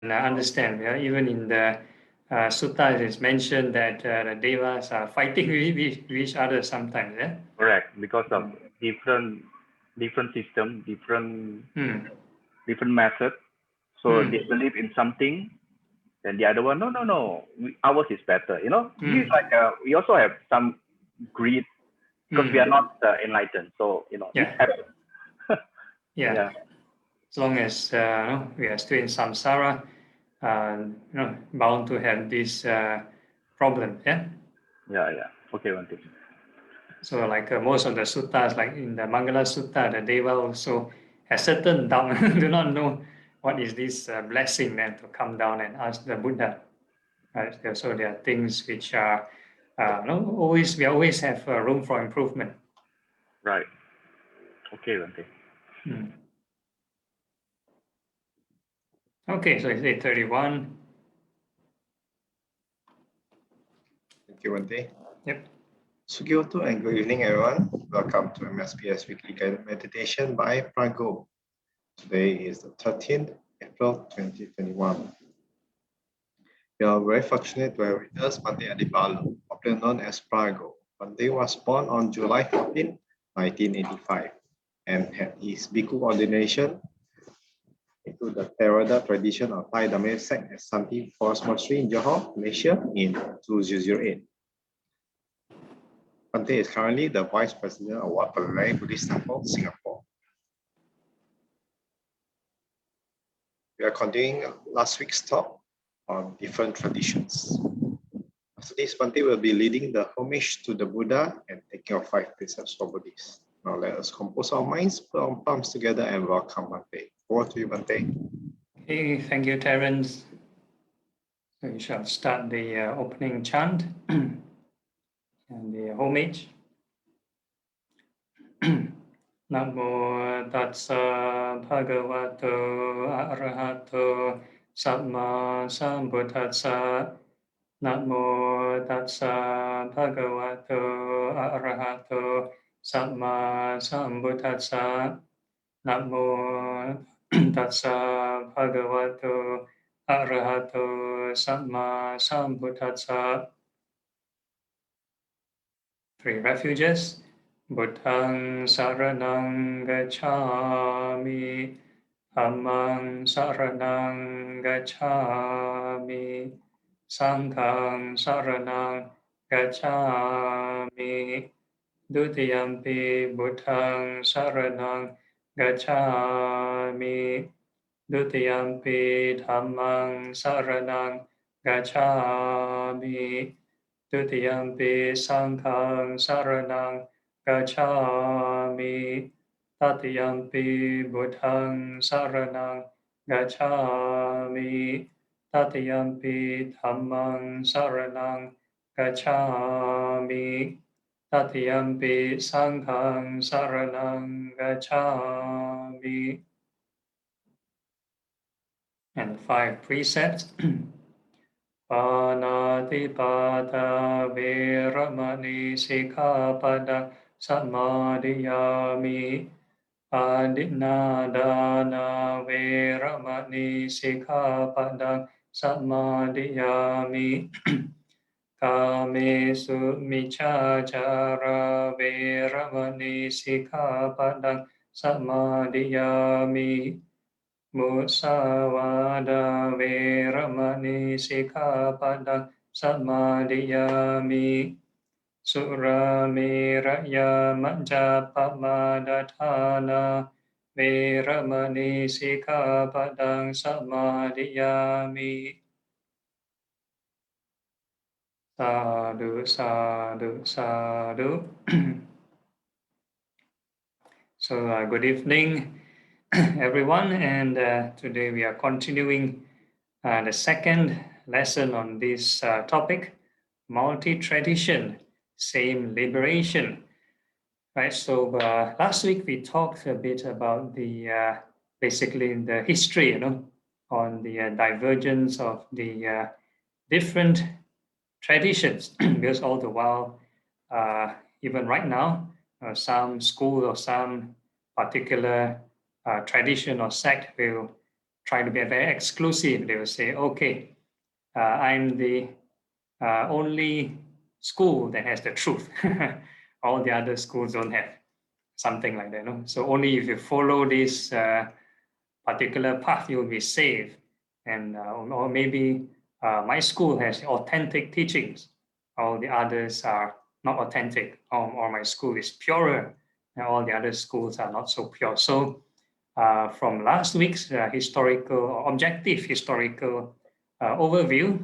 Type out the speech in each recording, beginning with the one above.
understand. Yeah? Even in the sutta, it is mentioned that the devas are fighting with each other sometimes. Yeah. Correct, because of different system, different method. So they believe in something, and the other one, no, ours is better. This is like we also have some greed because we are not enlightened. So this happens. Yeah. As long as we are still in samsara, bound to have this problem. Yeah. Yeah. Okay, one thing. So like most of the suttas, like in the Mangala Sutta, the Deva also has certain doubt, do not know what is this blessing then to come down and ask the Buddha. Right? So there are things which are we always have room for improvement. Right. Okay, one thing. Okay, so it's 8:31. Thank you, Bante. Yep. Sugioto and good evening, everyone. Welcome to MSBS Weekly Guided Meditation by Phra Goh. Today is the 13th April 2021. We are very fortunate to have with us Bante Adhibalo, popularly known as Phra Goh. Bante was born on July 14, 1985, and had his Bhikkhu ordination into the Theravada tradition of Thai Dhamma sect at Santi Forest Monastery in Johor, Malaysia in 2008. Bante is currently the Vice President of Wat Palelai Buddhist Temple, Singapore. We are continuing last week's talk on different traditions. After this, Bante will be leading the homage to the Buddha and taking of 5 precepts for Buddhists. Now let us compose our minds, put our palms together and welcome Bante. Over to you, Bante. Okay, thank you, Terence. So we shall start the opening chant and the homage. Namo tassa bhagavato arahato samma sambuddhassa. Namo tassa bhagavato arahato samma sambuddhassa. Namo tassa bhagavato arahato samma sambuddhassa. 3 refuges. Buddhang saranang gacchami, Dhammang saranang gacchami, Sanghang saranang gacchami, Dutiyampi Buddhang saranang gacchami, Dutiyampi Dhammang saranang gacchami, Dutiyampi Sanghang saranang gacchami, Tatiyampi Buddhang saranang gacchami, Tatiyampi Dhammang saranang gacchami, Tatiyampi Sanghang saranang gacchami. And 5 precepts. Panatipata Veramani Sikkhapada Samadhiyami. Adinadana Veramani Sikkhapada Samadhiyami. Kamesu Michachara Veramani Sikkhapada Samadhiyami. Musavada Veramani Sikkhapada Samadhiyami. Surameraya Majapamadatthana Veramani Sikkhapada Samadhiyami. Sadhu, sadhu, sadhu. So good evening, everyone, and today we are continuing the second lesson on this topic, multi-tradition, same liberation. Right. So last week we talked a bit about the basically the history, on the divergence of the different traditions, because all the while, even right now, some school or some particular tradition or sect will try to be very exclusive. They will say, okay, I'm the only school that has the truth. All the other schools don't have, something like that. No? So only if you follow this particular path, you'll be saved. And or maybe my school has authentic teachings. All the others are not authentic, or my school is purer, and all the other schools are not so pure. So from last week's historical or objective historical overview,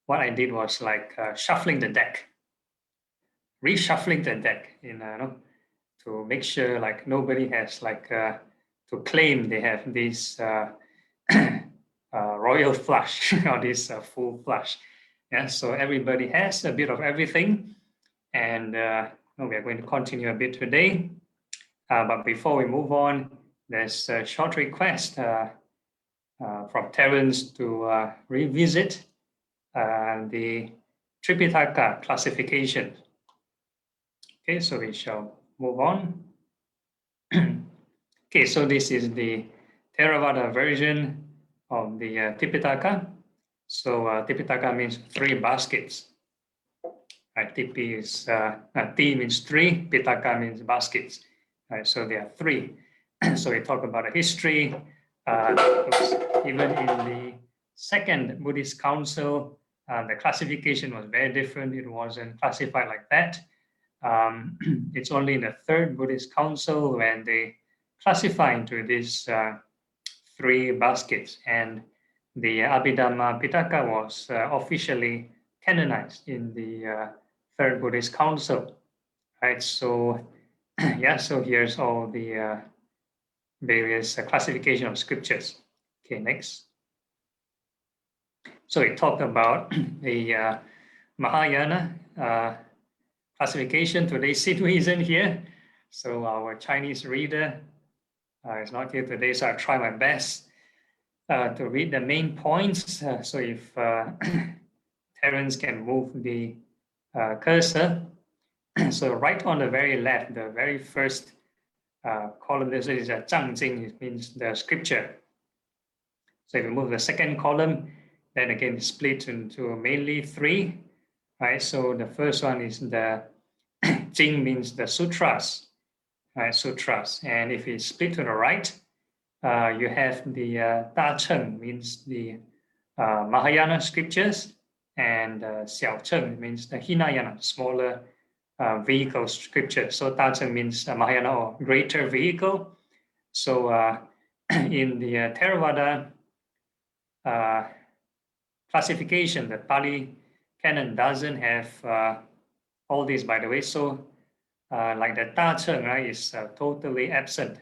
what I did was like shuffling the deck, reshuffling the deck, to make sure like nobody has like to claim they have this royal flush or this full flush. Yeah, so everybody has a bit of everything, and we are going to continue a bit today. But before we move on, there's a short request from Terence to revisit the Tripitaka classification. Okay, so we shall move on. Okay, so this is the Theravada version of the Tipitaka. So Tipitaka means 3 baskets. Right, Tipi is T means 3, Pitaka means baskets. Right, so there are 3. So we talk about the history. Even in the second Buddhist council, the classification was very different. It wasn't classified like that. It's only in the third Buddhist council when they classify into these 3 baskets, and the Abhidhamma Pitaka was officially canonized in the third Buddhist council, right? So, yeah, so here's all the various classification of scriptures. Okay, next. So we talked about the Mahayana classification. Today, Sidhu isn't here, so our Chinese reader is not here today, so I'll try my best to read the main points. So if Terence can move the cursor. So right on the very left, the very first column, this is a Zhang Jing, it means the scripture. So if you move the second column, then again split into mainly 3, right? So the first one is the Jing, means the sutras, right? Sutras. And if you split to the right, you have the Da Cheng, means the Mahayana scriptures, and Xiao Cheng means the Hinayana, smaller vehicle scripture. So Da Cheng means Mahayana, or greater vehicle. So in the Theravada classification, the Pali canon doesn't have all these, by the way. So like the Da Cheng, right, is totally absent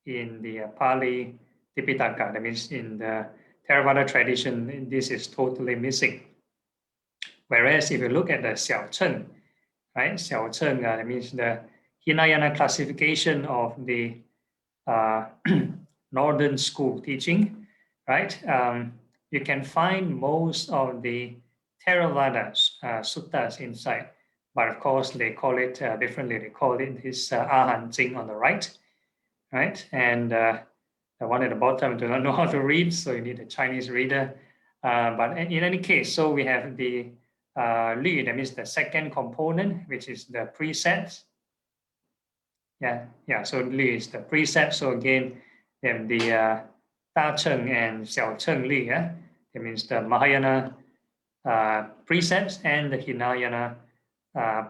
in the Pali Tipitaka. That means in the Theravada tradition, this is totally missing. Whereas if you look at the Xiao Cheng, right, Xiao Cheng, that means the Hinayana classification of the Northern school teaching, right? You can find most of the Theravada suttas inside, but of course they call it differently. They call it this Ahan Jing on the right, right? And the one at the bottom do not know how to read, so you need a Chinese reader. But in any case, so we have the Lü, that means the second component, which is the precepts. Yeah. So Lü is the precept. So again, we have the Da Cheng and Xiao Cheng Lü. Yeah, that means the Mahayana precepts and the Hinayana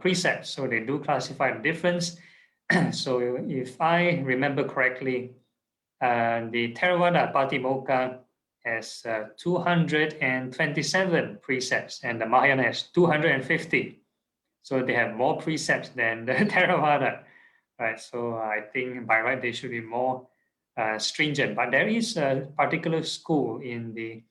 precepts. So they do classify the difference. So if I remember correctly, the Theravada Patimokkha has 227 precepts, and the Mahayana has 250. So they have more precepts than the Theravada, right? So I think by right they should be more stringent. But there is a particular school in the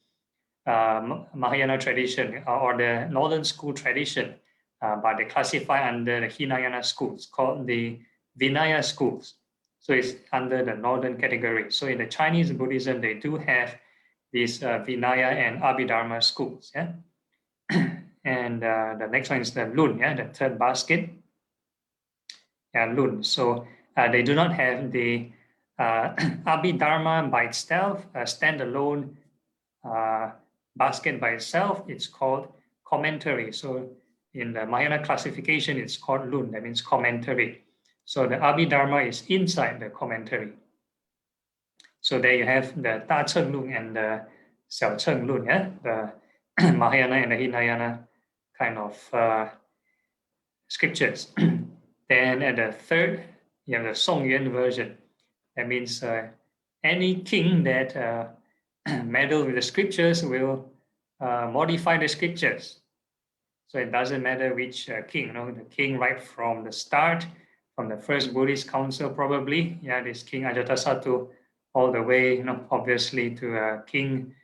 Mahayana tradition or the Northern school tradition, but they classify under the Hinayana schools called the Vinaya schools. So it's under the Northern category. So in the Chinese Buddhism, they do have these Vinaya and Abhidharma schools. Yeah. And the next one is the Lun, yeah, the third basket. Yeah, Lun. So they do not have the Abhidharma by itself, a standalone basket by itself, it's called commentary. So in the Mahayana classification, it's called Lun, that means commentary. So the Abhidharma is inside the commentary. So there you have the Da Cheng Lun and the Xiao Cheng Lun, yeah? The Mahayana and the Hinayana kind of scriptures. Then at the third, you have the Song Yuan version. That means any king that meddle with the scriptures will modify the scriptures. So it doesn't matter which king, the king right from the start, from the first Buddhist council probably, this King Ajatasattu, all the way, obviously to King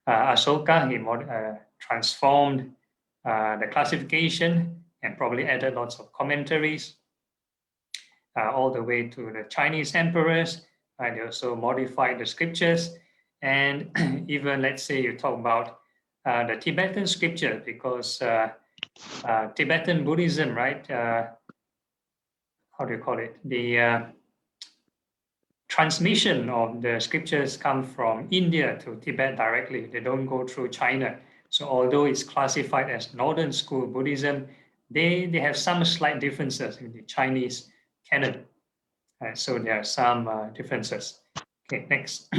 Asoka. He transformed the classification and probably added lots of commentaries, all the way to the Chinese emperors. They also modified the scriptures. And even, let's say, you talk about the Tibetan scripture, because Tibetan Buddhism, right? How do you call it? The transmission of the scriptures come from India to Tibet directly. They don't go through China. So although it's classified as Northern School Buddhism, they have some slight differences in the Chinese canon. So there are some differences. Okay, next.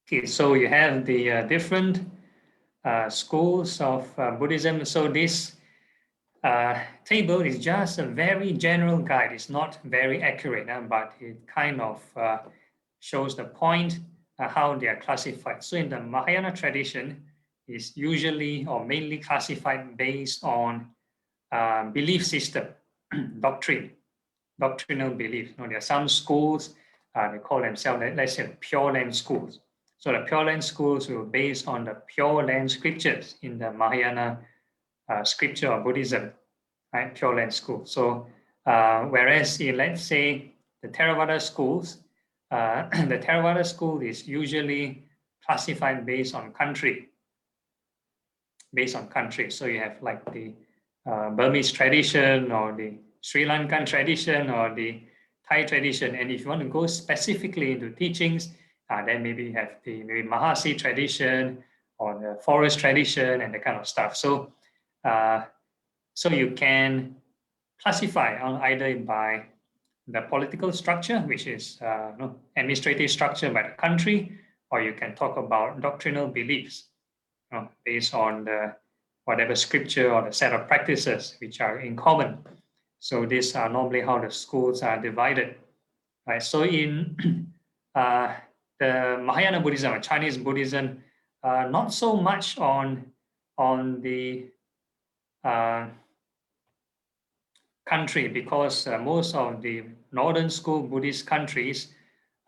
Okay, so you have the different schools of Buddhism. So this table is just a very general guide. It's not very accurate, but it kind of shows the point how they are classified. So in the Mahayana tradition, it's usually or mainly classified based on belief system, doctrinal belief. There are some schools, they call themselves, let's say, Pure Land schools. So the Pure Land schools were based on the Pure Land scriptures in the Mahayana scripture of Buddhism, right? Pure Land school. So whereas in, let's say, the Theravada schools, the Theravada school is usually classified based on country. So you have like the Burmese tradition or the Sri Lankan tradition or the Thai tradition. And if you want to go specifically into teachings, then maybe you have the maybe Mahasi tradition or the forest tradition and that kind of stuff. So, so you can classify on either by the political structure, which is administrative structure by the country, or you can talk about doctrinal beliefs based on the whatever scripture or the set of practices which are in common. So these are normally how the schools are divided. Right? So in the Mahayana Buddhism or Chinese Buddhism, not so much on the country, because most of the Northern School Buddhist countries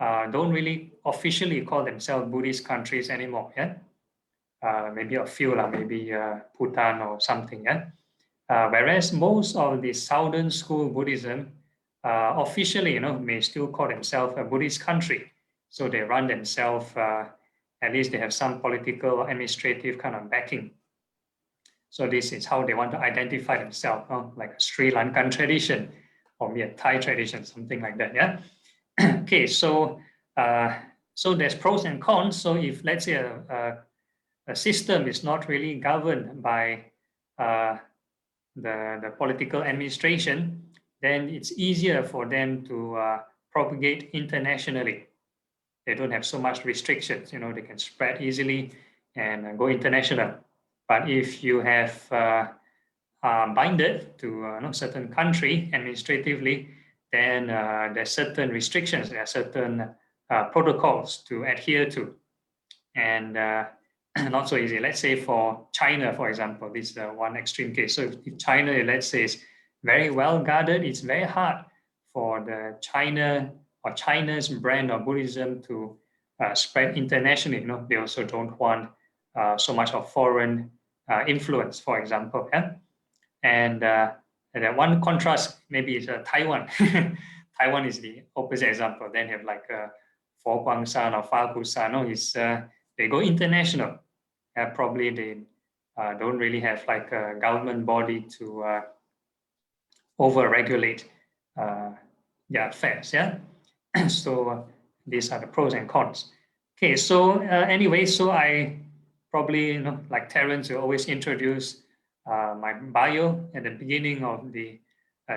don't really officially call themselves Buddhist countries anymore. Yeah, maybe a few, maybe Bhutan or something. Yeah, whereas most of the Southern School Buddhism officially, may still call themselves a Buddhist country. So they run themselves, at least they have some political or administrative kind of backing. So this is how they want to identify themselves, like a Sri Lankan tradition or maybe a Thai tradition, something like that. Yeah. Okay. So so there's pros and cons. So if, let's say, a system is not really governed by the political administration, then it's easier for them to propagate internationally. They don't have so much restrictions. They can spread easily and go international. But if you have binded to a certain country administratively, then there's certain restrictions, there are certain protocols to adhere to, and not so easy. Let's say for China, for example, this is one extreme case. So if China, let's say, is very well guarded, it's very hard for the China's brand of Buddhism to spread internationally. They also don't want so much of foreign influence, for example. Yeah? And one contrast maybe is Taiwan. Taiwan is the opposite example. Then you have like Phra Goh or Phra Goh. They go international. Probably they don't really have like a government body to over-regulate their affairs. Yeah. So these are the pros and cons. Okay. So anyway, so I probably, like Terence, will always introduce my bio at the beginning of the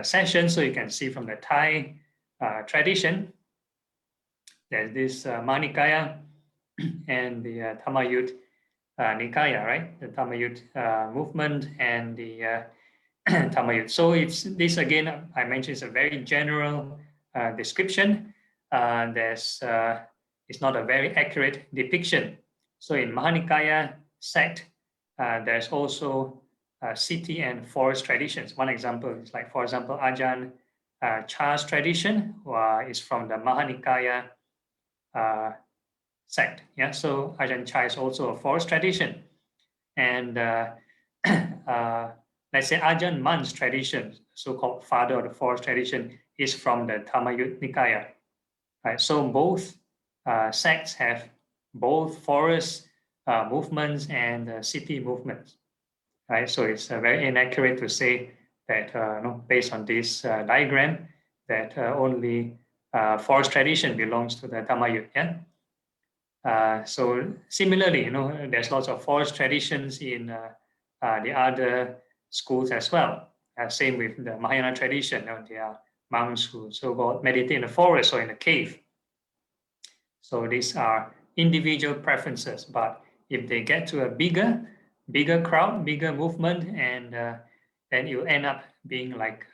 session, so you can see from the Thai tradition. There's this Maha and the Thammayut Nikaya, right? The Thammayut movement and the Thammayut. So it's this again. I mentioned it's a very general description. It's not a very accurate depiction. So in Mahanikaya sect, there's also city and forest traditions. One example is like, for example, Ajahn Chah's tradition is from the Mahanikaya sect. Yeah, so Ajahn Chah is also a forest tradition, and let's say Ajahn Mun's tradition, so-called father of the forest tradition, is from the Thammayut Nikaya. Right, so both sects have both forest movements and city movements. Right, so it's very inaccurate to say that based on this diagram that only forest tradition belongs to the Thammayut. Yeah. So similarly, there's lots of forest traditions in the other schools as well. Same with the Mahayana tradition. There are monks who so-called meditate in the forest or in a cave. So these are individual preferences. But if they get to a bigger crowd, bigger movement, and then you end up being like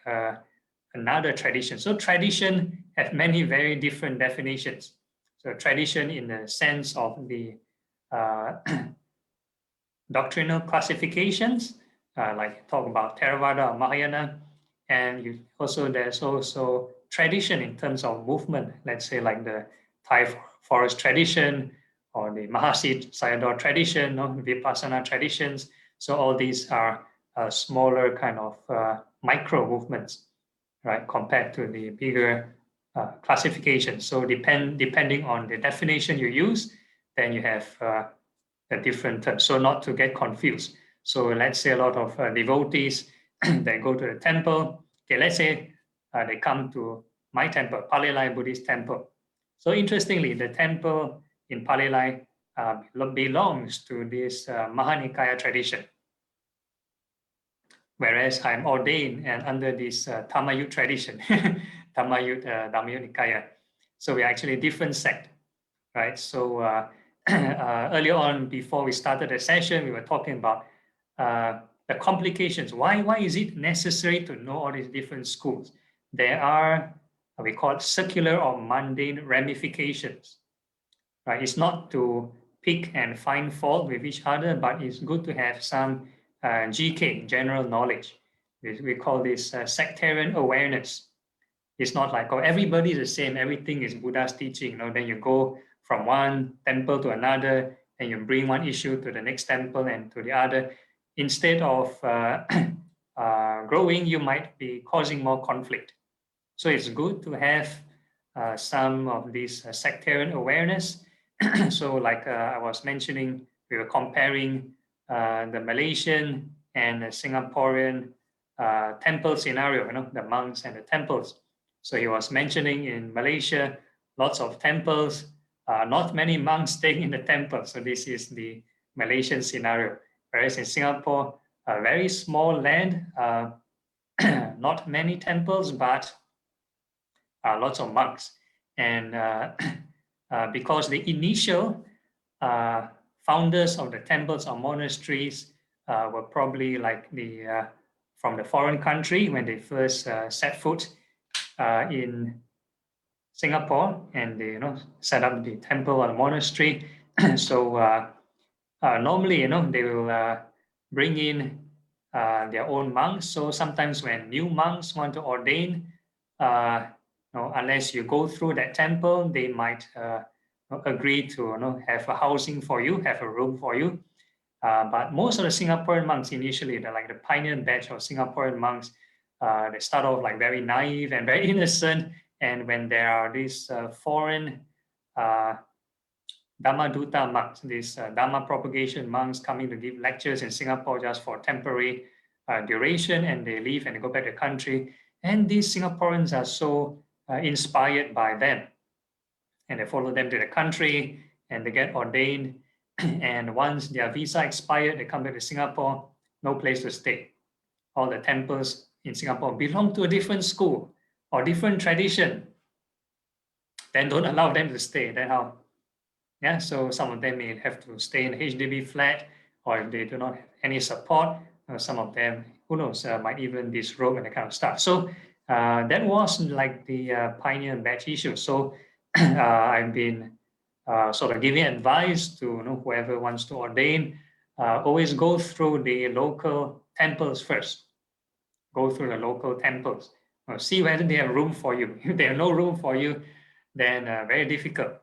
another tradition. So tradition have many very different definitions. So tradition in the sense of the doctrinal classifications, like talk about Theravada or Mahayana, and there's also tradition in terms of movement. Let's say like the Thai forest tradition or the Mahasi Sayadaw tradition, Vipassana traditions. So all these are smaller kind of micro movements, right, compared to the bigger classification. So depending on the definition you use, then you have a different term. So not to get confused. So let's say a lot of devotees that go to the temple. Okay, let's say they come to my temple, Palelai Buddhist temple. So interestingly, the temple in Palelai belongs to this Mahanikaya tradition, whereas I'm ordained and under this Thammayut tradition, Thammayut Dhammayut Nikaya. So we're actually a different sect, right? So earlier on, before we started the session, we were talking about the complications. Why is it necessary to know all these different schools? There are, we call it circular or mundane ramifications, right? It's not to pick and find fault with each other, but it's good to have some GK, general knowledge. We call this sectarian awareness. It's not like, oh, everybody is the same, everything is Buddha's teaching. Then you go from one temple to another, and you bring one issue to the next temple and to the other. Instead of growing, you might be causing more conflict. So it's good to have some of this sectarian awareness. So like I was mentioning, we were comparing the Malaysian and the Singaporean temple scenario, the monks and the temples. So he was mentioning in Malaysia, lots of temples, not many monks staying in the temple. So this is the Malaysian scenario. Whereas in Singapore, a very small land, not many temples, but lots of monks. And because the initial founders of the temples or monasteries were probably like from the foreign country when they first set foot in Singapore, and they set up the temple or the monastery. So normally they will bring in their own monks. So sometimes when new monks want to ordain, unless you go through that temple, they might agree to have a housing for you, have a room for you. But most of the Singaporean monks initially, they're like the pioneer batch of Singaporean monks. They start off like very naive and very innocent. And when there are these foreign Dhamma Duta monks, these Dhamma propagation monks coming to give lectures in Singapore just for temporary duration, and they leave and they go back to the country. And these Singaporeans are so inspired by them. And they follow them to the country and they get ordained. And once their visa expired, they come back to Singapore, no place to stay. All the temples in Singapore belong to a different school or different tradition. Then don't allow them to stay. Then how? Yeah, so some of them may have to stay in a HDB flat, or if they do not have any support, some of them, who knows, might even disrobe and that kind of stuff. So that was like the pioneer batch issue. So I've been sort of giving advice to whoever wants to ordain, always go through the local temples first. Go through the local temples. See whether they have room for you. If they have no room for you, then very difficult.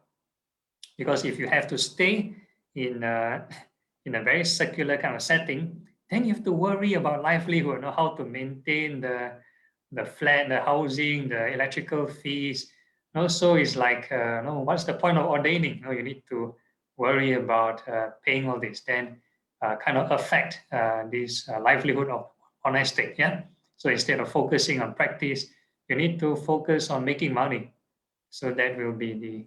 Because if you have to stay in a very secular kind of setting, then you have to worry about livelihood, how to maintain the flat, the housing, the electrical fees. So it's like, what's the point of ordaining? You need to worry about paying all this, then kind of affect this livelihood of monastic. Yeah. So instead of focusing on practice, you need to focus on making money. So that will be the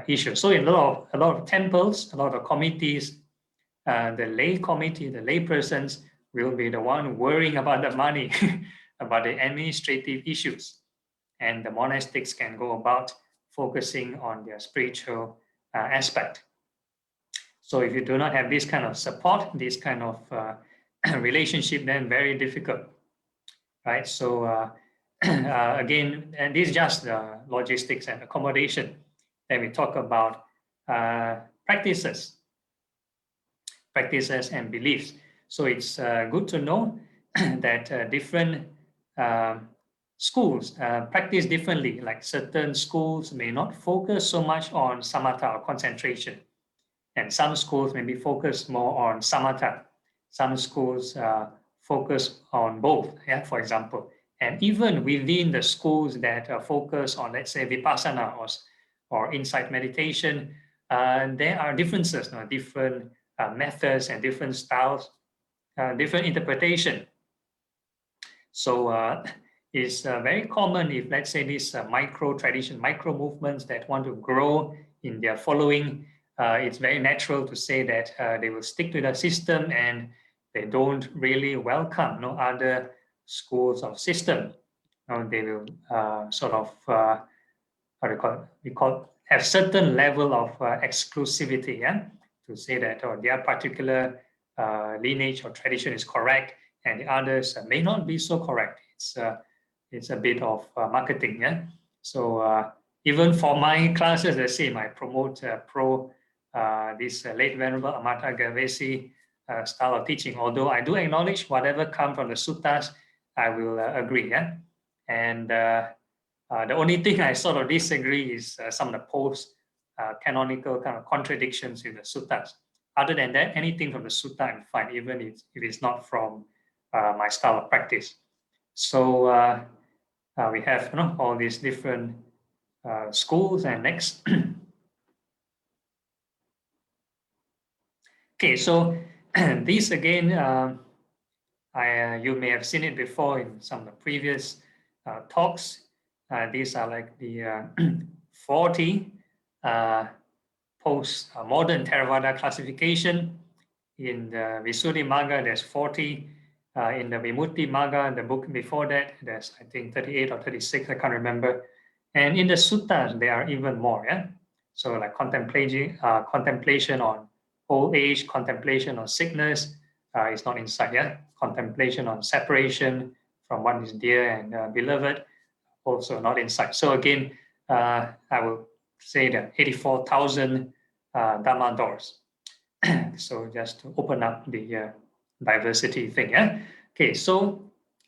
issue. So in a lot of temples, a lot of committees, the lay committee, the lay persons will be the one worrying about the money, about the administrative issues. And the monastics can go about focusing on their spiritual aspect. So if you do not have this kind of support, this kind of relationship, then very difficult, right? So again, and this is just logistics and accommodation. Then we talk about practices and beliefs. So it's good to know that different schools practice differently. Like certain schools may not focus so much on samatha or concentration, and some schools may be focused more on samatha. Some schools focus on both, yeah, for example. And even within the schools that focus on, let's say, vipassana or insight meditation, there are differences, different methods and different styles, different interpretation. So it's very common if, let's say, these micro tradition, micro movements that want to grow in their following, it's very natural to say that they will stick to the system and they don't really welcome other schools of system. They will sort of, how do you call it? We have certain level of exclusivity, yeah, to say that their particular lineage or tradition is correct, and the others may not be so correct. It's a bit of marketing, yeah. So even for my classes, the same. I promote this late Venerable Amata Gavesi style of teaching. Although I do acknowledge whatever comes from the suttas, I will agree, yeah. And the only thing I sort of disagree is some of the post-canonical kind of contradictions in the suttas. Other than that, anything from the sutta I'm fine, even if it's not from my style of practice. So we have all these different schools. And next. Okay, so this again, you may have seen it before in some of the previous talks. These are like the 40 post-modern Theravada classification. In the Visuddhimagga, there's 40. In the Vimuttimagga, the book before that, there's, I think, 38 or 36, I can't remember. And in the suttas, there are even more, yeah? So like contemplation on old age, contemplation on sickness is not inside, yeah? Contemplation on separation from what is dear and beloved, also not inside. So again, I will say that 84,000 Dhamma doors. So just to open up the diversity thing, yeah. Okay, so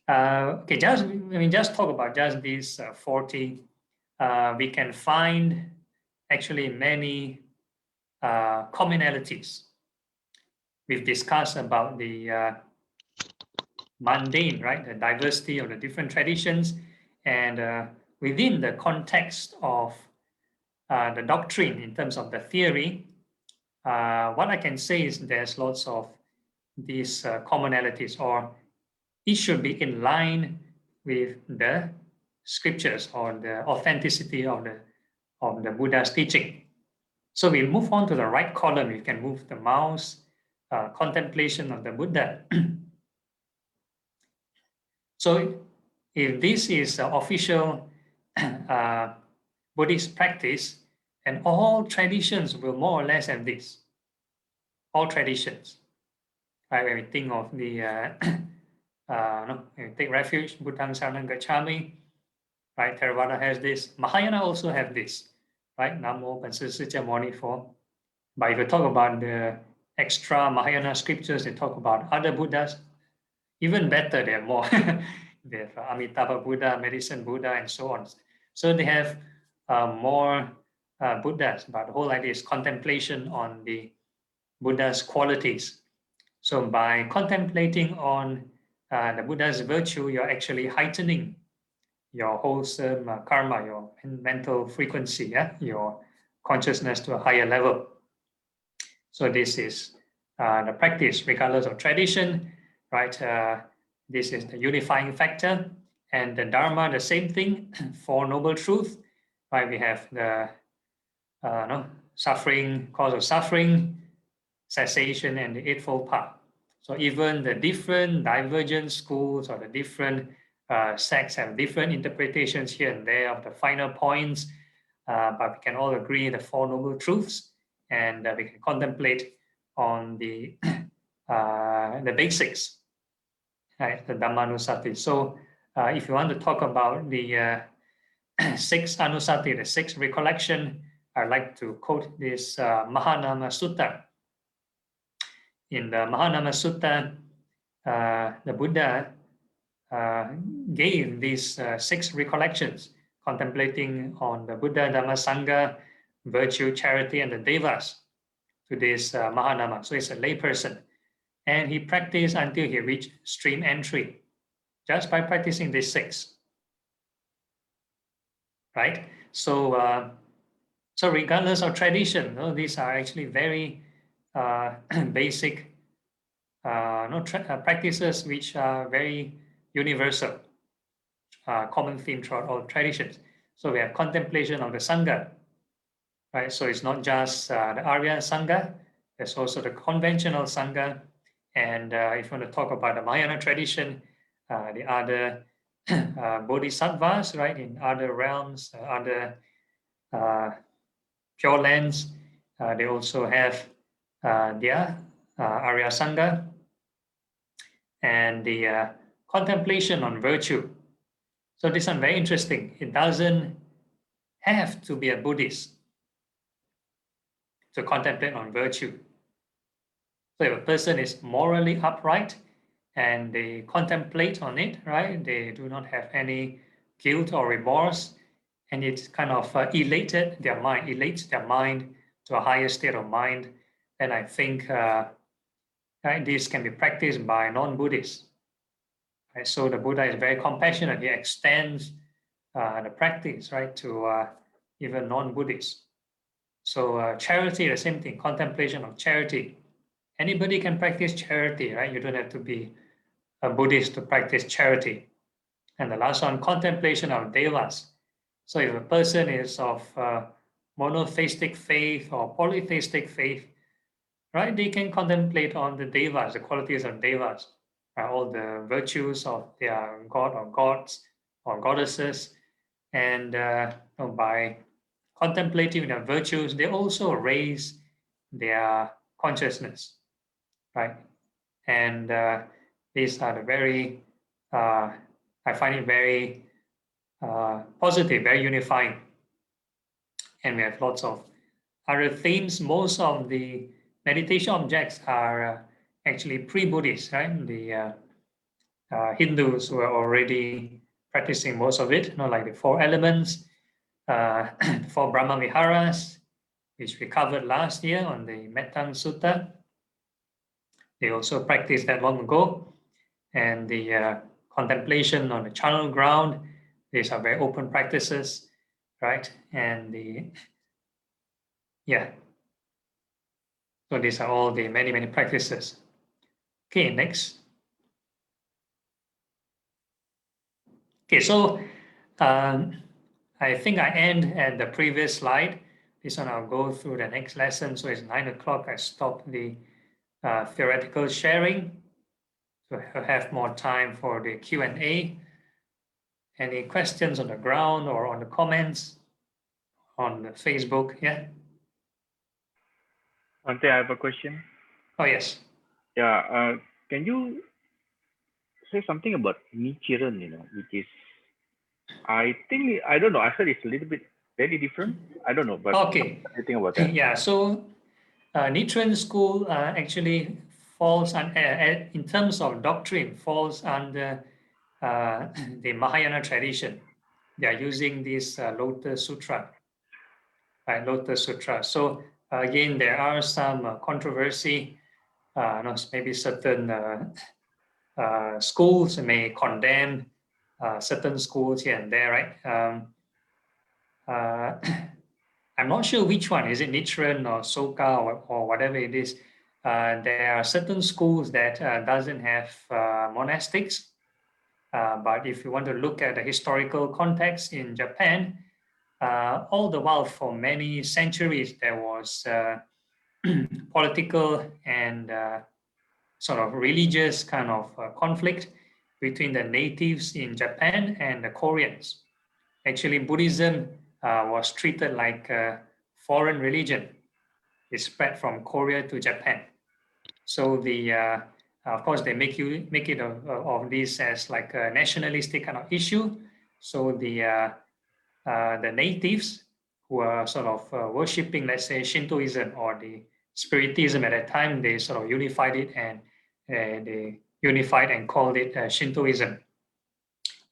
okay, just talk about just these 40. We can find actually many commonalities. We've discussed about the mundane, right? The diversity of the different traditions, and within the context of the doctrine in terms of the theory, what I can say is there's lots of these commonalities, or it should be in line with the scriptures or the authenticity of the Buddha's teaching. So we move on to the right column. You can move the mouse, contemplation of the Buddha. So if this is official Buddhist practice, and all traditions will more or less have this. All traditions. Right, when we think of the, when we take refuge, Buddhang Saranang Gacchami, right, Theravada has this, Mahayana also have this, right, Namo Pansasitya Moni form. But if you talk about the extra Mahayana scriptures, they talk about other Buddhas, even better, they have more. They have Amitabha Buddha, Medicine Buddha, and so on. So they have more Buddhas, but the whole idea is contemplation on the Buddha's qualities. So by contemplating on the Buddha's virtue, you're actually heightening your wholesome karma, your mental frequency, yeah? Your consciousness to a higher level. So this is the practice, regardless of tradition, right? This is the unifying factor. And the Dharma, the same thing, Four Noble Truths, right? We have the suffering, cause of suffering, cessation, and the Eightfold Path. So even the different divergent schools or the different sects have different interpretations here and there of the final points, but we can all agree the Four Noble Truths, and we can contemplate on the basics, right? The Dhamma Anusati. So if you want to talk about the six Anusati, the six recollection, I'd like to quote this Mahanama Sutta. In the Mahanama Sutta, the Buddha gave these six recollections, contemplating on the Buddha, Dhamma, Sangha, virtue, charity, and the devas to this Mahanama. So he's a layperson. And he practiced until he reached stream entry, just by practicing these six. Right? So, so regardless of tradition, these are actually very basic practices which are very universal, common theme throughout all traditions. So we have contemplation of the Sangha, right? So it's not just the Arya Sangha, there's also the conventional Sangha. And if you want to talk about the Mahayana tradition, the other bodhisattvas, right, in other realms, other pure lands, they also have their Arya Sangha, and the contemplation on virtue. So this is very interesting. It doesn't have to be a Buddhist to contemplate on virtue. So if a person is morally upright and they contemplate on it, right, they do not have any guilt or remorse, and it's kind of elates their mind to a higher state of mind, then I think right, this can be practiced by non-Buddhists. Right? So the Buddha is very compassionate. He extends the practice, right, to even non-Buddhists. So charity, the same thing, contemplation of charity. Anybody can practice charity, right? You don't have to be a Buddhist to practice charity. And the last one, contemplation of devas. So if a person is of monotheistic faith or polytheistic faith, right, they can contemplate on the devas, the qualities of devas, all the virtues of their god or gods or goddesses. And by contemplating their virtues, they also raise their consciousness, right? And these are the very, I find it very positive, very unifying. And we have lots of other themes. Most of the meditation objects are actually pre-Buddhist, right? The Hindus who are already practicing most of it, like the four elements, four Brahma Viharas, which we covered last year on the Mettang Sutta. They also practiced that long ago. And the contemplation on the charnel ground, these are very open practices, right? And so these are all the many, many practices. Okay, next. Okay, so I think I end at the previous slide. This one I'll go through the next lesson. So it's 9 o'clock. I stop the theoretical sharing to have more time for the Q&A. Any questions on the ground or on the comments on the Facebook? Yeah. Ante, I have a question. Oh, yes. Yeah. Can you say something about Nichiren, which is, I think, I don't know. I heard it's a little bit very different. I don't know, but okay. what do you think about that? Yeah. So Nichiren school actually falls in terms of doctrine, falls under the Mahayana tradition. They are using this Lotus Sutra, right? Lotus Sutra. So again, there are some controversy. Maybe certain schools may condemn certain schools here and there, right? I'm not sure which one. Is it Nichiren or Soka or whatever it is? There are certain schools that doesn't have monastics. But if you want to look at the historical context in Japan, all the while for many centuries, there was political and sort of religious kind of conflict between the natives in Japan and the Koreans. Actually, Buddhism was treated like a foreign religion. It spread from Korea to Japan. So of course, they make it of this as like a nationalistic kind of issue. So the natives who are sort of worshipping, let's say, Shintoism or the Spiritism at that time, they sort of unified it and they unified and called it Shintoism.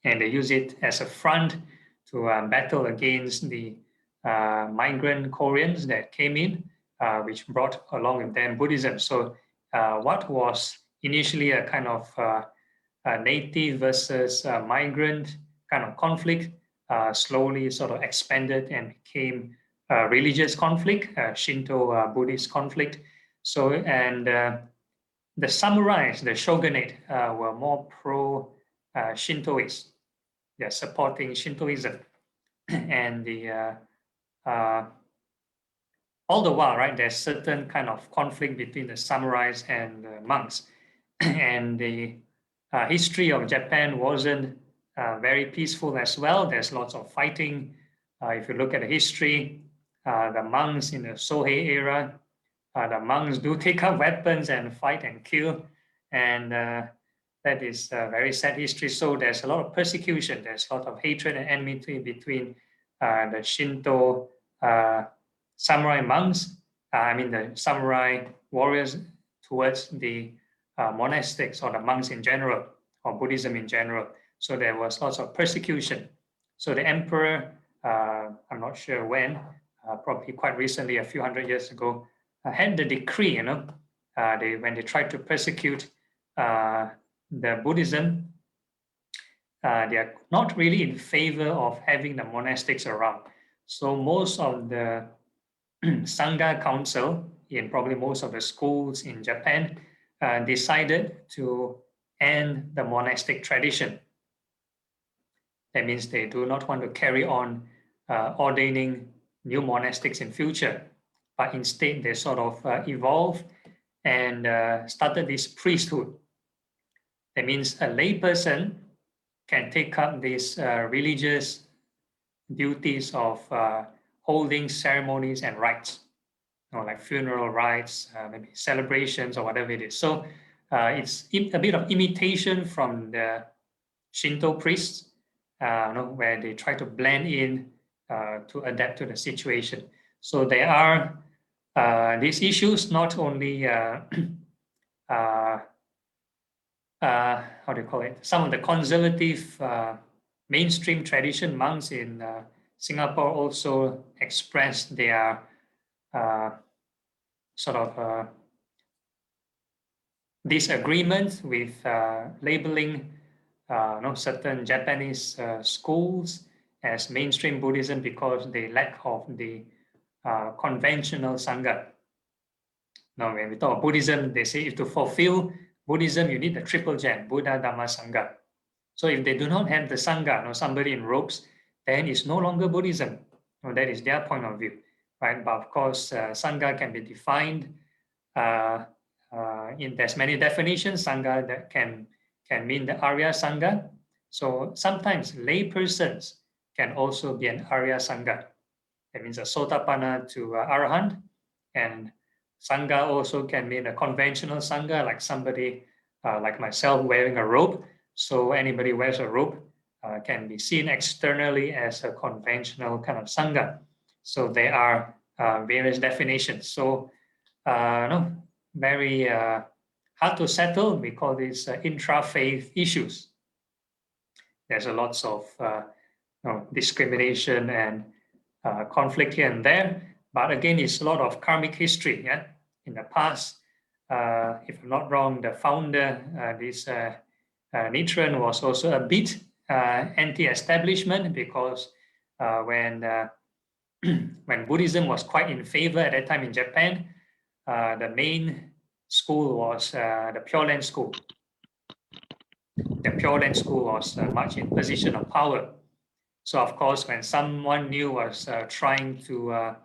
And they use it as a front to battle against the migrant Koreans that came in, which brought along with them Buddhism. So what was initially a kind of native versus migrant kind of conflict slowly sort of expanded and became religious conflict, Shinto Buddhist conflict. So, and the samurais, the shogunate, were more pro Shintoist. They're supporting Shintoism. And all the while, right, there's certain kind of conflict between the samurais and the monks. And the history of Japan wasn't very peaceful as well. There's lots of fighting. If you look at the history, the monks in the Sohei era, the monks do take up weapons and fight and kill. And that is a very sad history. So there's a lot of persecution. There's a lot of hatred and enmity between the Shinto samurai monks, the samurai warriors towards the monastics or the monks in general, or Buddhism in general. So there was lots of persecution. So the emperor, I'm not sure when, probably quite recently, a few hundred years ago, had the decree, when they tried to persecute the Buddhism, they are not really in favor of having the monastics around. So most of the Sangha council in probably most of the schools in Japan decided to end the monastic tradition. That means they do not want to carry on ordaining new monastics in future, but instead they sort of evolved and started this priesthood. That means a layperson can take up these religious duties of holding ceremonies and rites, like funeral rites, maybe celebrations or whatever it is. So it's a bit of imitation from the Shinto priests, where they try to blend in to adapt to the situation. So there are these issues, not only how do you call it? Some of the conservative mainstream tradition monks in Singapore also expressed their sort of disagreement with labeling certain Japanese schools as mainstream Buddhism because they lack of the conventional Sangha. Now, when we talk about Buddhism, they say if to fulfill Buddhism, you need the triple gem, Buddha, Dhamma, Sangha. So if they do not have the Sangha, somebody in robes, then it's no longer Buddhism. Well, that is their point of view, right? But of course, Sangha can be defined there's many definitions. Sangha that can mean the Arya Sangha. So sometimes lay persons can also be an Arya Sangha. That means a Sotapanna to Arahant. And Sangha also can mean a conventional Sangha, like somebody like myself wearing a robe. So anybody wears a robe can be seen externally as a conventional kind of Sangha. So there are various definitions. So no, very hard to settle. We call these intra-faith issues. There's a lots of discrimination and conflict here and there. But again, it's a lot of karmic history. Yeah, in the past, if I'm not wrong, the founder, this Nichiren, was also a bit anti-establishment, because when when Buddhism was quite in favor at that time in Japan, the main school was the Pure Land School. The Pure Land School was much in position of power. So of course, when someone new was trying to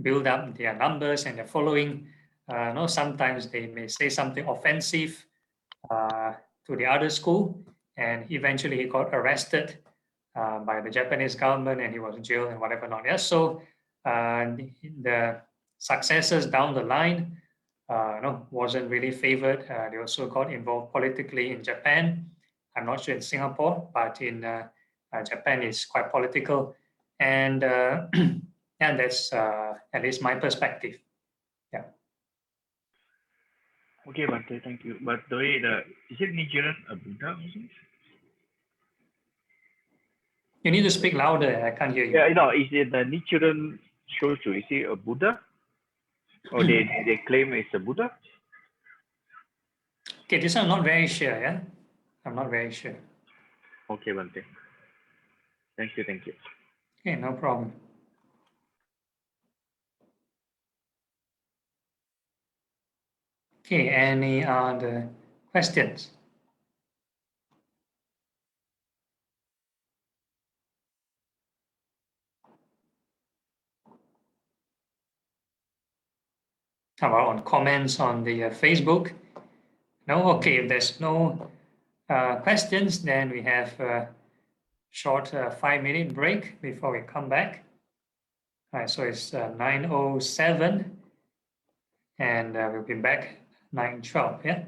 build up their numbers and their following, sometimes they may say something offensive to the other school, and eventually he got arrested by the Japanese government, and he was jailed and whatever not. Yeah, so the successors down the line wasn't really favored. They also got involved politically in Japan. I'm not sure in Singapore, but in Japan is quite political, and and that's at least my perspective. Yeah. Okay, Bante, thank you. But the way is it Nichiren a Buddha also? You need to speak louder. I can't hear you. Yeah, is it the Nichiren Shoshu? Is he a Buddha? Or they claim it's a Buddha? Okay, this I'm not very sure. Yeah, I'm not very sure. Okay, Bante. Thank you. Okay, no problem. Okay, any other questions? How about on comments on the Facebook? No? Okay, if there's no questions, then we have a short 5-minute break before we come back. All right, so it's 9:07, and we'll be back 9:12, yeah?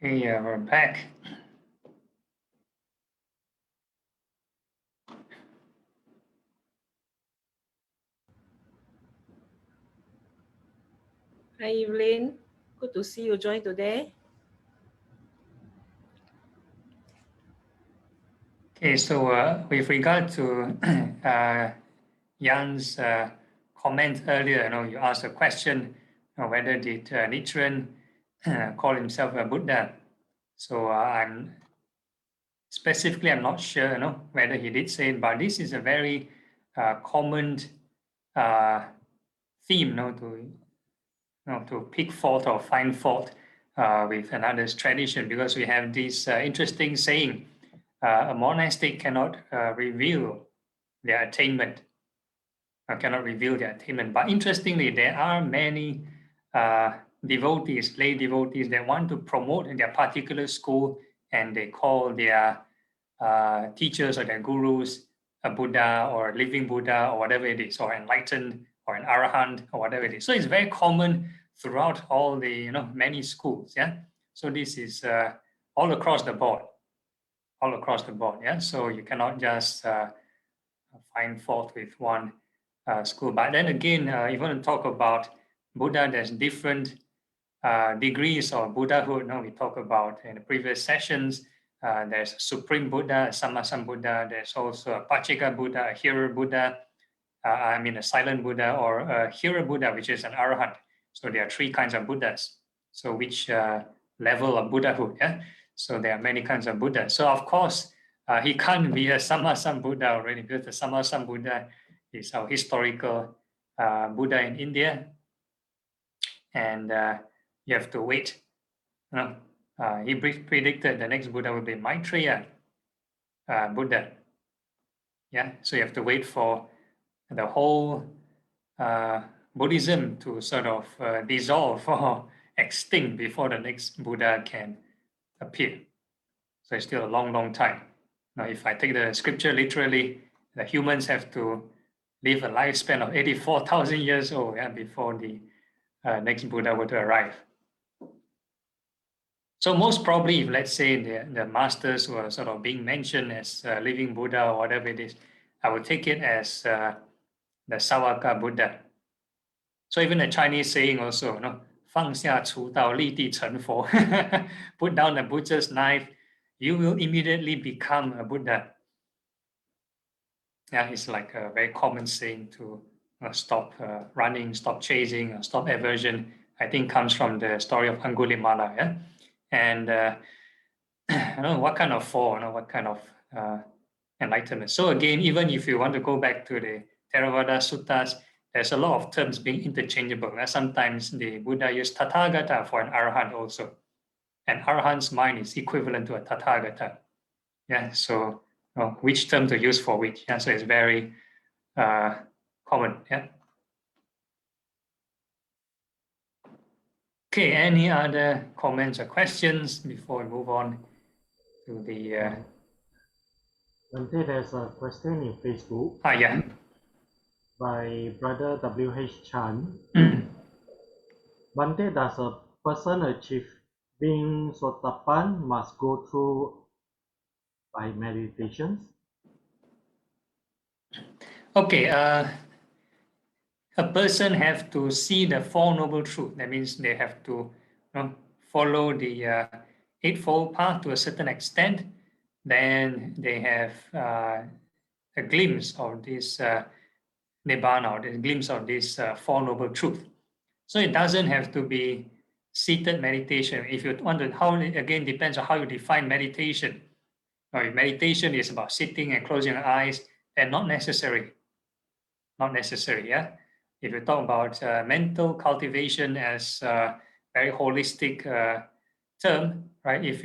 Okay, we're back. Hi, Evelyn. Good to see you join today. Okay, so with regard to Jan's comment earlier, you asked a question, whether did Nichiren call himself a Buddha. So I'm not sure, whether he did say it, but this is a very common theme, to pick fault or find fault with another's tradition, because we have this interesting saying, a monastic cannot reveal their attainment, But interestingly, there are many devotees, lay devotees, that want to promote in their particular school, and they call their teachers or their gurus a Buddha or a living Buddha or whatever it is, or enlightened or an Arahant or whatever it is. So it's very common throughout all the many schools. Yeah. So this is all across the board. Yeah. So you cannot just find fault with one school. But then again, if you want to talk about Buddha, there's different degrees of Buddhahood. We talk about in the previous sessions. There's Supreme Buddha, Sammasambuddha. There's also a Pachika Buddha, a hearer Buddha. A silent Buddha, or a hearer Buddha, which is an Arahant. So there are three kinds of Buddhas. So which level of Buddhahood? Yeah. So there are many kinds of Buddhas. So of course, he can't be a Sammasambuddha already, because the Sammasambuddha is our historical Buddha in India, and you have to wait. He predicted the next Buddha will be Maitreya Buddha. Yeah, so you have to wait for the whole Buddhism to sort of dissolve or extinct before the next Buddha can appear. So it's still a long, long time. Now, if I take the scripture literally, the humans have to live a lifespan of 84,000 years old, before the next Buddha would arrive. So most probably, if let's say the masters were sort of being mentioned as living Buddha or whatever it is, I would take it as the Sawaka Buddha. So even the Chinese saying also, 放下屠刀，立地成佛. Put down the butcher's knife, you will immediately become a Buddha. Yeah, it's like a very common saying to stop running, stop chasing, stop aversion. I think comes from the story of Angulimala. Yeah, and I don't know what kind of fall, what kind of enlightenment. So again, even if you want to go back to the Theravada Suttas, there's a lot of terms being interchangeable. Sometimes the Buddha used Tathagata for an Arahant also. An Arahant's mind is equivalent to a Tathagata. Yeah, so which term to use for which? Yeah, so it's very common. Yeah. Okay, any other comments or questions before we move on to the... Bante, there's a question in Facebook. Yeah. By Brother W.H. Chan. Bante, does a person achieve being Sotapan must go through by meditations? Okay, a person have to see the Four Noble Truths. That means they have to follow the Eightfold Path to a certain extent. Then they have a glimpse of this Nibbana, or a glimpse of this Four Noble Truths. So it doesn't have to be seated meditation. If you want to, again, depends on how you define meditation. If meditation is about sitting and closing your eyes, then not necessary. Not necessary, yeah. If you talk about mental cultivation as a very holistic term, right? If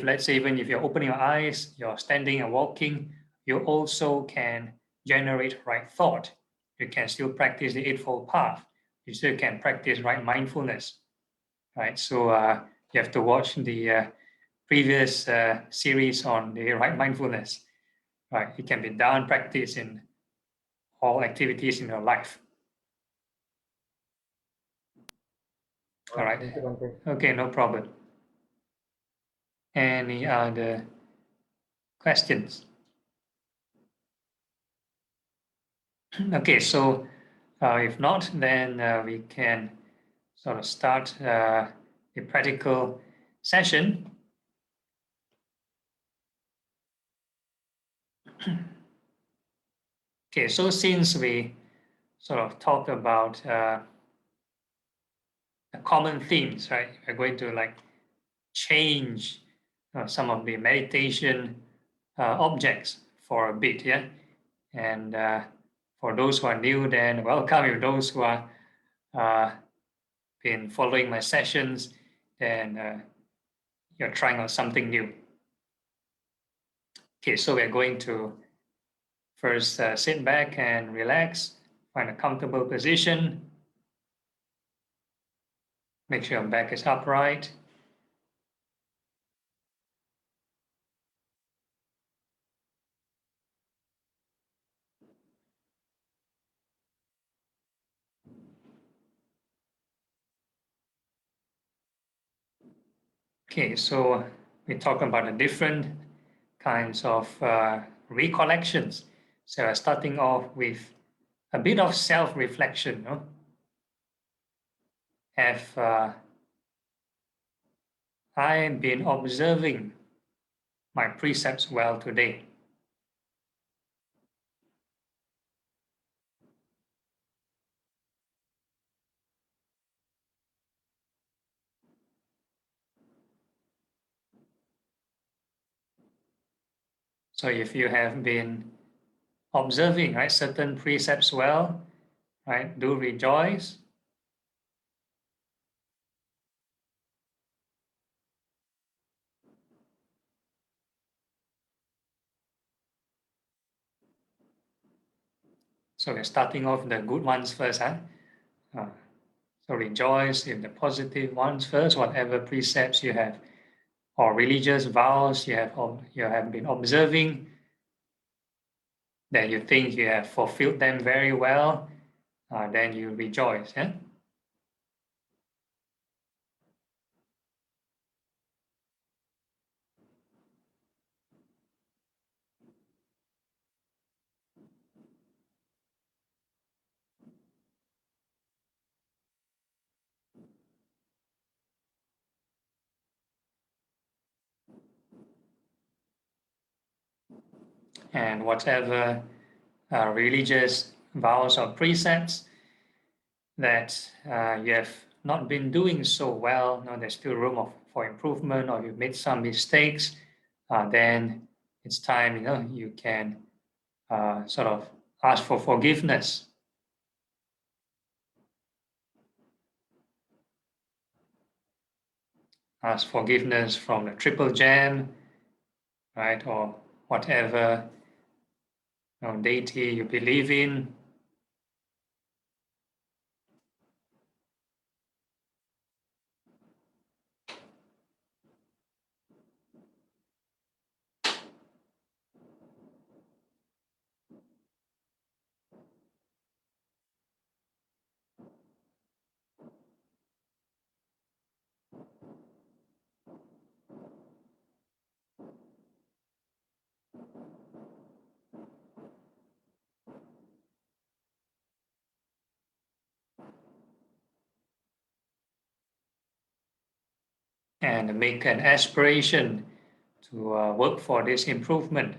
let's say even if you're opening your eyes, you're standing and walking, you also can generate right thought. You can still practice the Eightfold Path. You still can practice right mindfulness, right? So you have to watch the previous series on the right mindfulness, right? It can be done, practice in all activities in your life. All right. Thank you, Bante. Okay, no problem. Any other questions? Okay, so if not, then we can sort of start the practical session. Okay, so since we sort of talked about the common themes, right? We're going to like change some of the meditation objects for a bit, yeah? And for those who are new, then welcome. If those who are been following my sessions, then you're trying out something new. Okay, so we're going to first sit back and relax, find a comfortable position. Make sure your back is upright. Okay, so we talk about the different kinds of recollections. So starting off with a bit of self-reflection. No? Have I been observing my precepts well today? So if you have been observing, right, certain precepts well, right, do rejoice. So we're starting off the good ones first, huh? So rejoice in the positive ones first, whatever precepts you have, or religious vows you have been observing, that you think you have fulfilled them very well, then you rejoice. Yeah? And whatever religious vows or precepts that you have not been doing so well, there's still room for improvement, or you made some mistakes, then it's time, you can sort of ask for forgiveness. Ask forgiveness from the triple gem, right, or whatever deity you believe in. And make an aspiration to work for this improvement.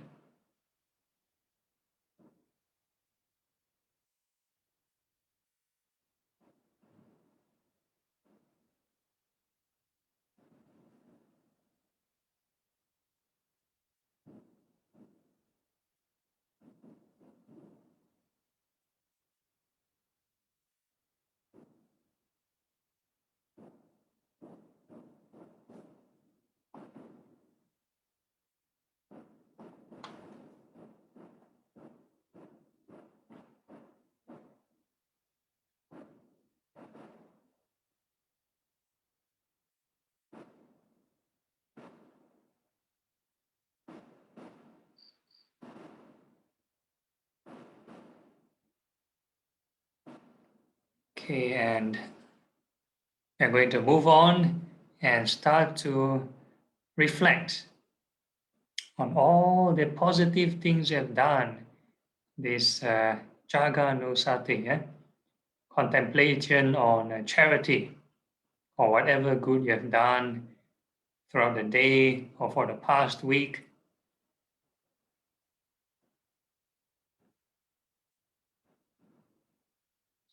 Okay, and we're going to move on and start to reflect on all the positive things you have done, this Jaga Nusati, contemplation on charity or whatever good you have done throughout the day or for the past week.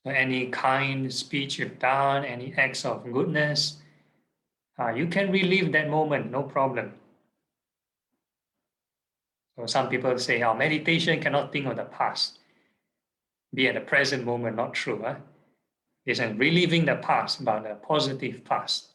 So any kind speech you've done, any acts of goodness, you can relive that moment, no problem. So some people say, oh, meditation cannot think of the past. Be at the present moment, not true. It's reliving the past, but a positive past.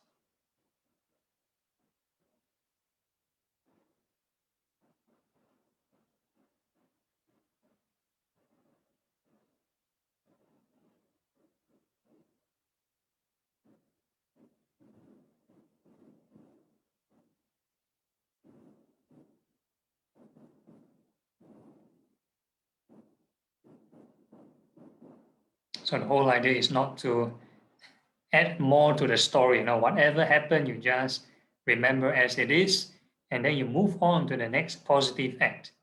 So the whole idea is not to add more to the story. Whatever happened, you just remember as it is, and then you move on to the next positive act.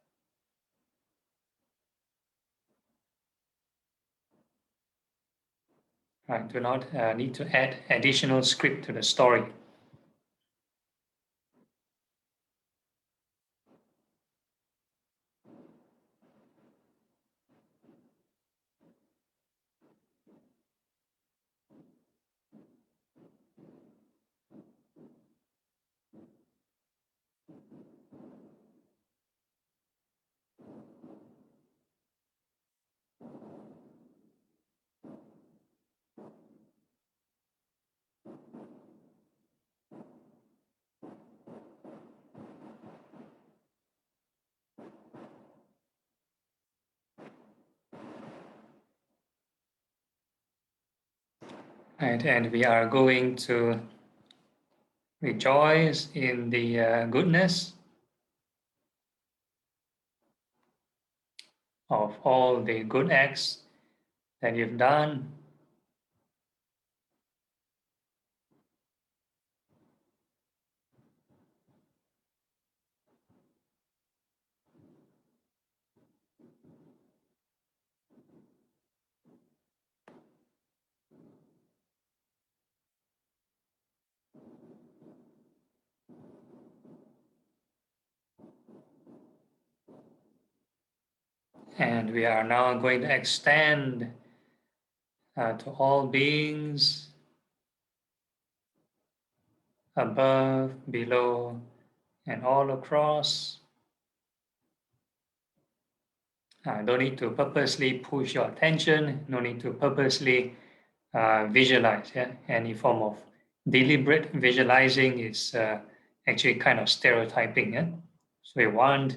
Right? Do not need to add additional script to the story. Right? And we are going to rejoice in the goodness of all the good acts that you've done. And we are now going to extend to all beings above, below, and all across. Don't need to purposely push your attention, no need to purposely visualize. Any form of deliberate visualizing is actually kind of stereotyping. So we want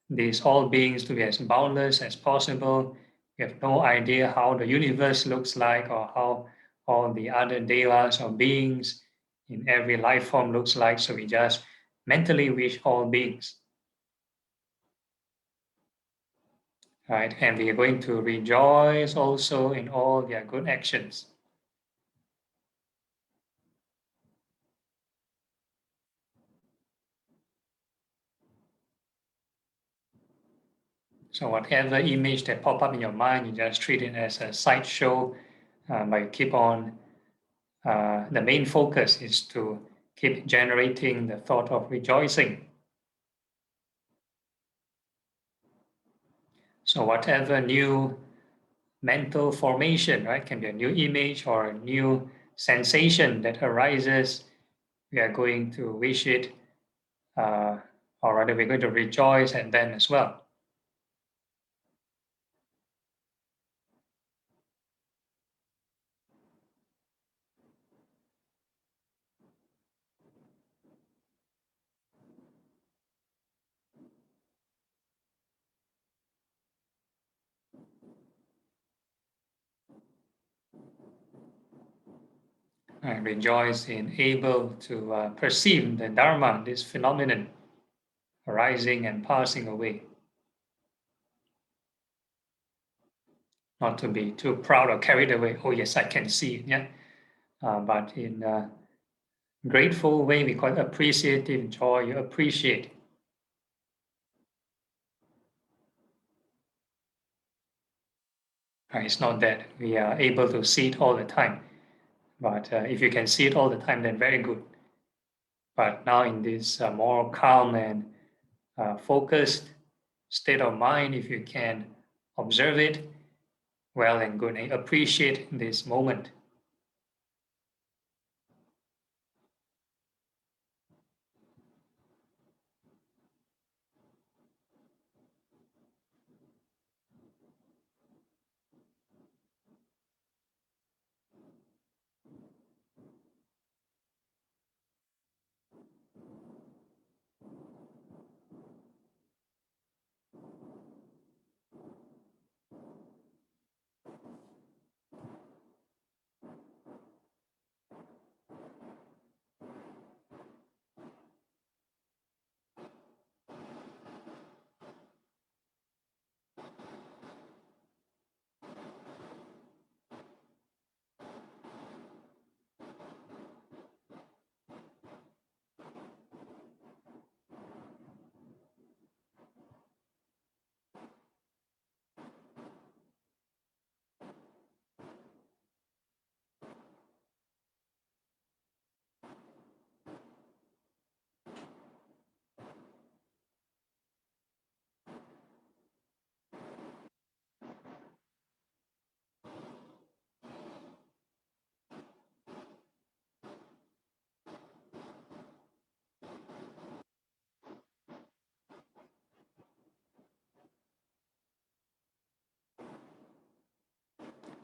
these all beings to be as boundless as possible. We have no idea how the universe looks like or how all the other devas or beings in every life form looks like. So we just mentally wish all beings. Right? And we are going to rejoice also in all their good actions. So whatever image that pop up in your mind, you just treat it as a sideshow, but you keep on, the main focus is to keep generating the thought of rejoicing. So whatever new mental formation, right, can be a new image or a new sensation that arises, we are going to wish it, or rather we're going to rejoice at them as well. I rejoice in able to perceive the Dharma, this phenomenon, arising and passing away. Not to be too proud or carried away. Oh yes, I can see it. But in grateful way, we call it appreciative joy. You appreciate. It's not that we are able to see it all the time, but if you can see it all the time, then very good. But now in this more calm and focused state of mind, if you can observe it, well and good, and appreciate this moment.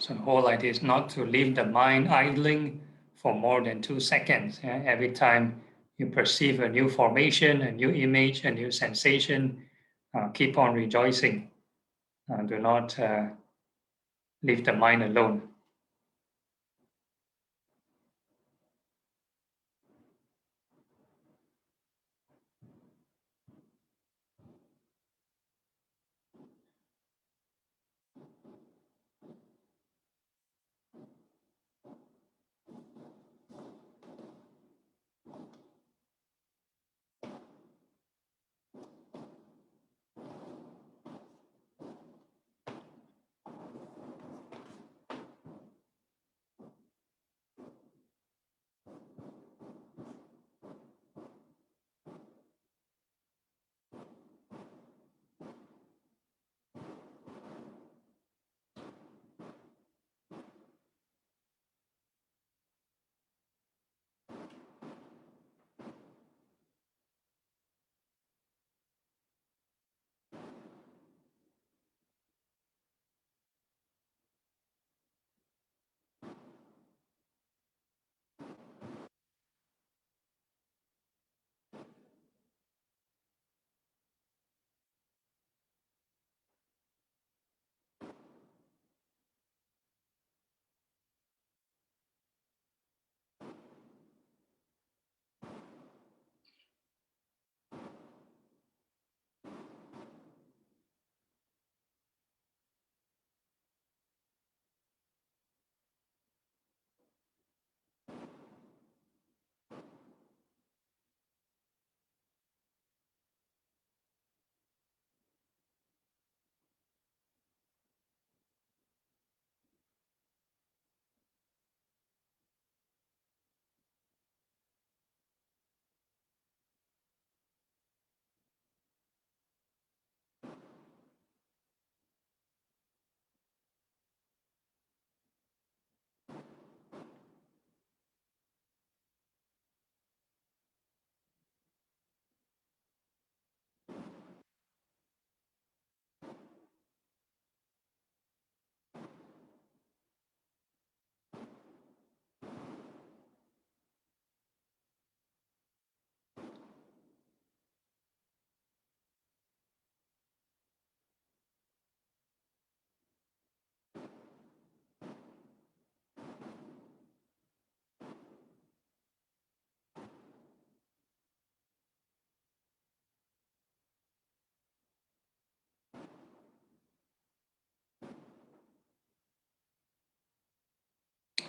So the whole idea is not to leave the mind idling for more than 2 seconds. Every time you perceive a new formation, a new image, a new sensation, keep on rejoicing. Do not leave the mind alone.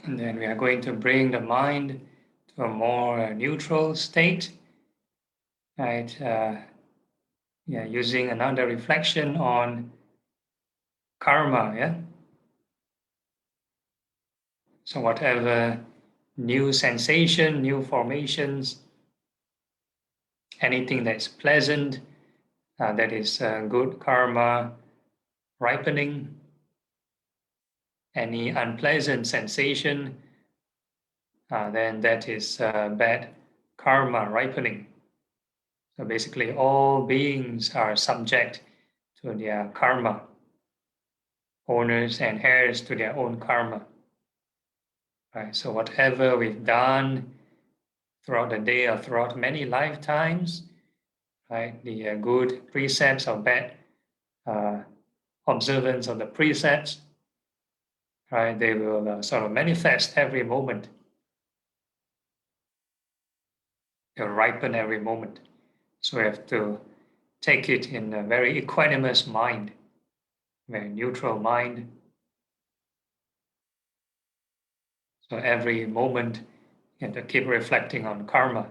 And then we are going to bring the mind to a more neutral state, right? Using another reflection on karma, yeah? So whatever new sensation, new formations, anything that's pleasant, that is good karma ripening. Any unpleasant sensation, then that is bad karma ripening. So basically all beings are subject to their karma, owners and heirs to their own karma. Right? So whatever we've done throughout the day or throughout many lifetimes, right? The good precepts or bad observance of the precepts, right? They will sort of manifest every moment. They'll ripen every moment. So we have to take it in a very equanimous mind, very neutral mind. So every moment you have to keep reflecting on karma.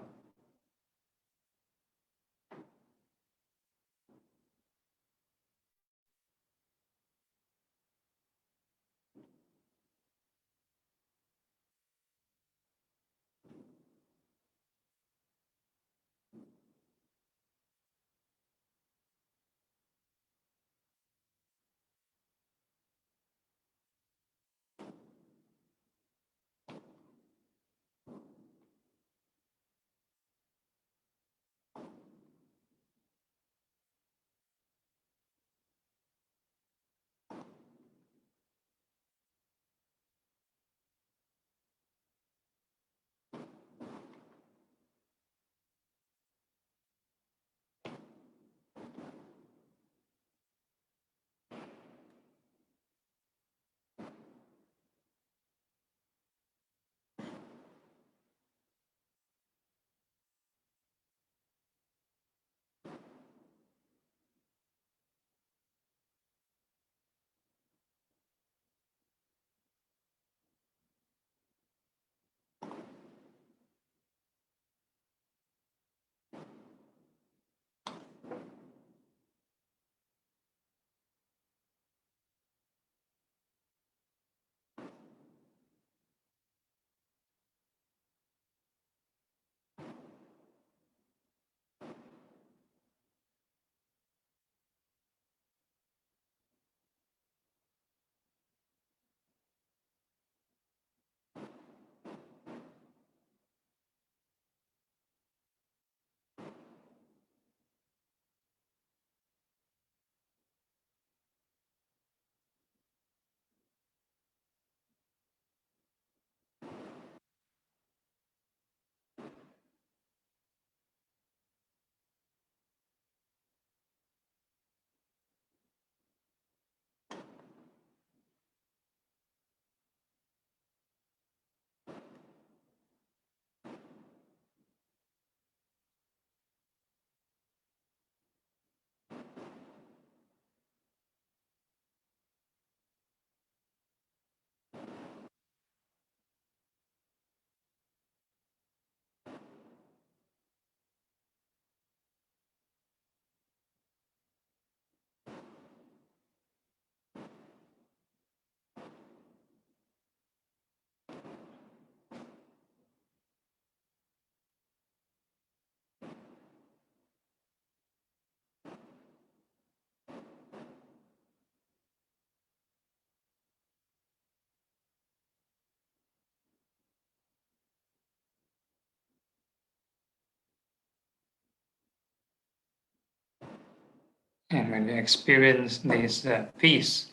And when we experience this peace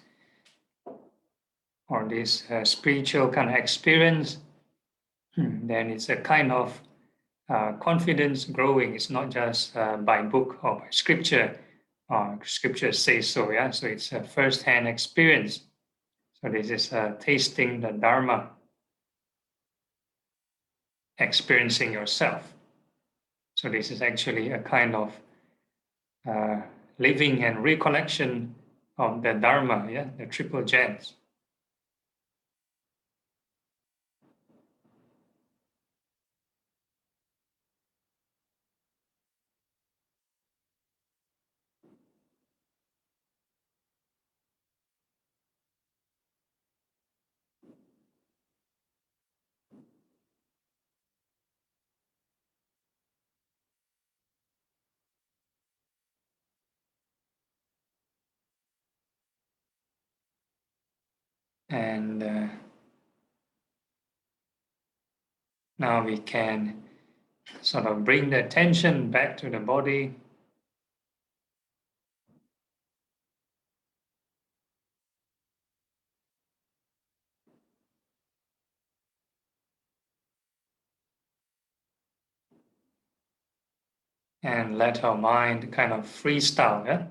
or this spiritual kind of experience, then it's a kind of confidence growing. It's not just by book or by scripture. Scripture says so, yeah. So it's a first-hand experience. So this is tasting the Dharma, experiencing yourself. So this is actually a kind of living and recollection of the Dharma, yeah, the triple gems. And now we can sort of bring the attention back to the body. And let our mind kind of freestyle. Yeah?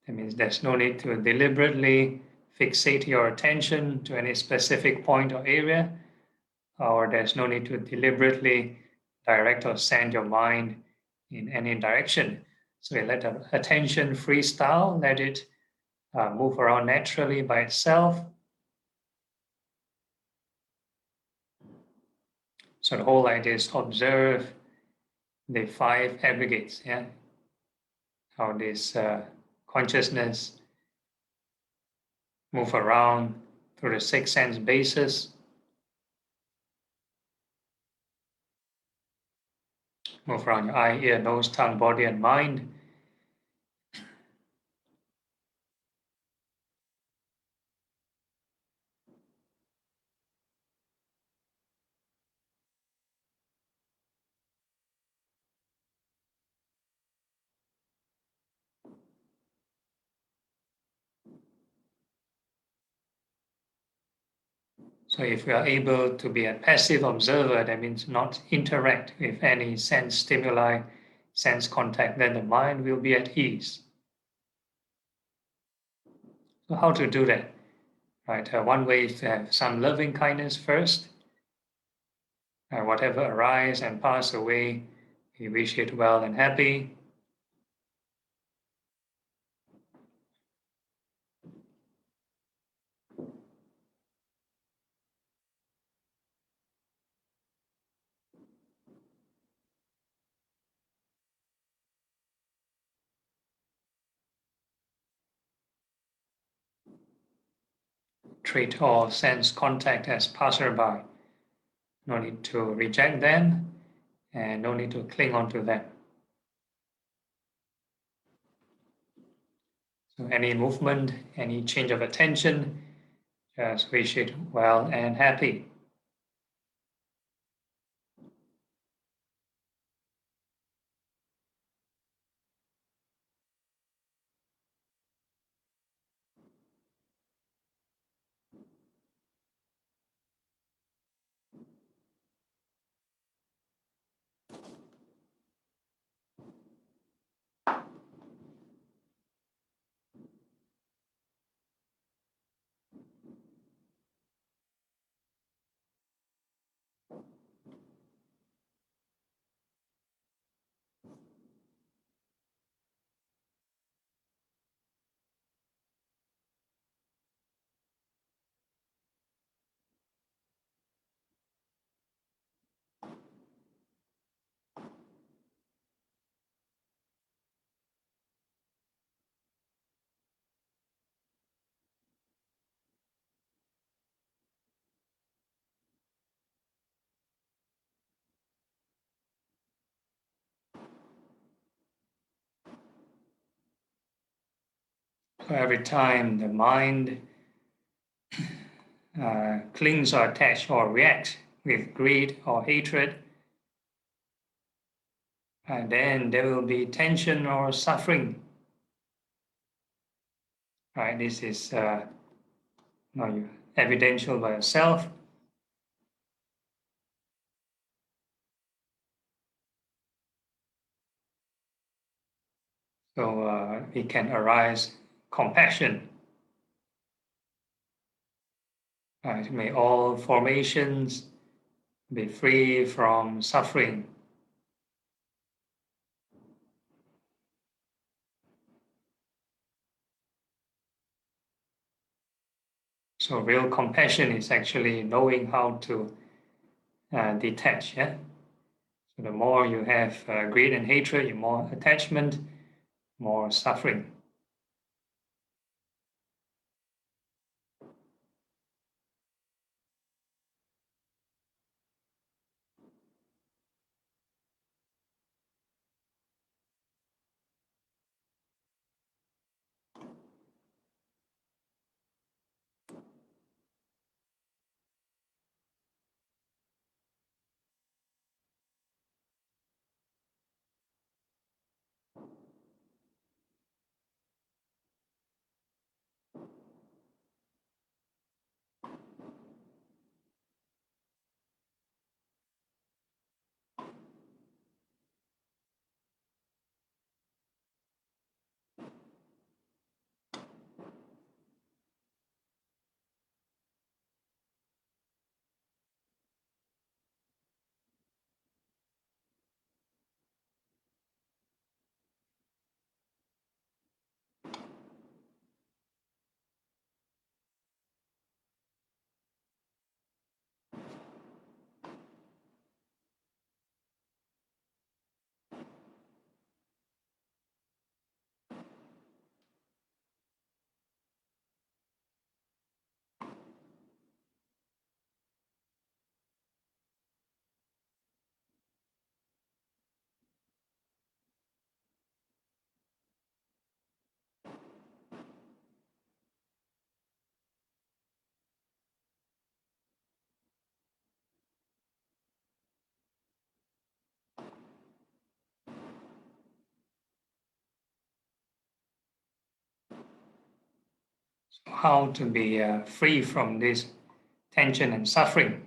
That means there's no need to deliberately fixate your attention to any specific point or area, or there's no need to deliberately direct or send your mind in any direction. So we let the attention freestyle, let it move around naturally by itself. So the whole idea is observe the 5 aggregates, yeah, how this consciousness move around through the 6 sense bases, move around your eye, ear, nose, tongue, body, and mind. So if we are able to be a passive observer, that means not interact with any sense stimuli, sense contact, then the mind will be at ease. So how to do that? Right. One way is to have some loving kindness first. Whatever arises and pass away, we wish it well and happy. Treat all sense contact as passerby. No need to reject them and no need to cling on to them. So any movement, any change of attention, just wish it well and happy. So every time the mind clings or attaches or reacts with greed or hatred, then there will be tension or suffering. Right? This is evidential by yourself. So it can arise compassion. May all formations be free from suffering. So real compassion is actually knowing how to detach. Yeah. So the more you have greed and hatred, the more attachment, more suffering. So how to be free from this tension and suffering?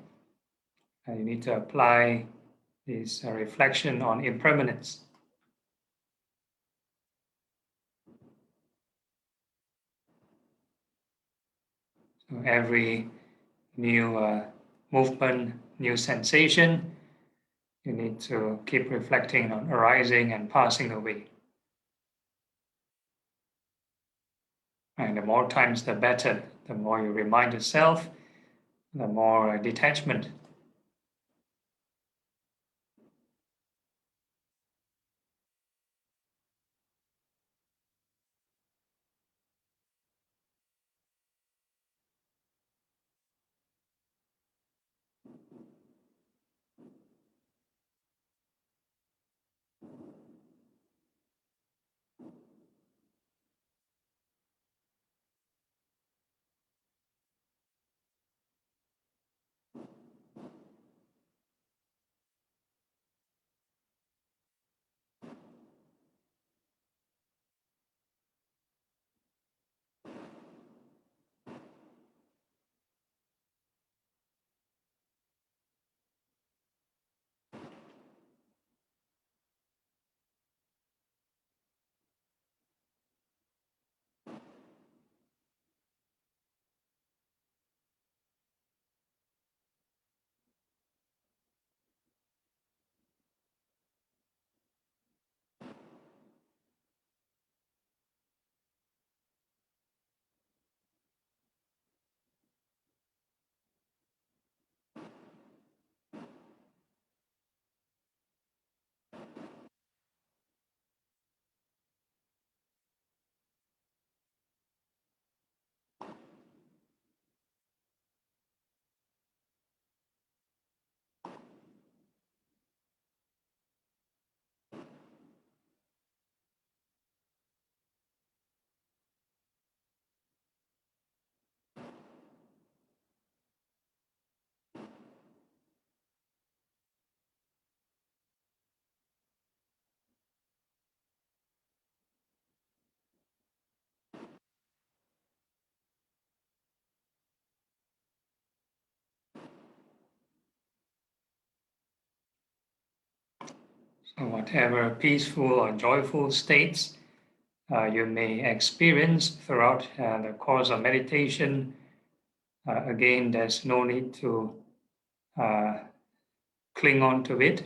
You need to apply this reflection on impermanence. So every new movement, new sensation, you need to keep reflecting on arising and passing away. And the more times, the better. The more you remind yourself, the more detachment. So whatever peaceful or joyful states you may experience throughout the course of meditation, again, there's no need to cling on to it,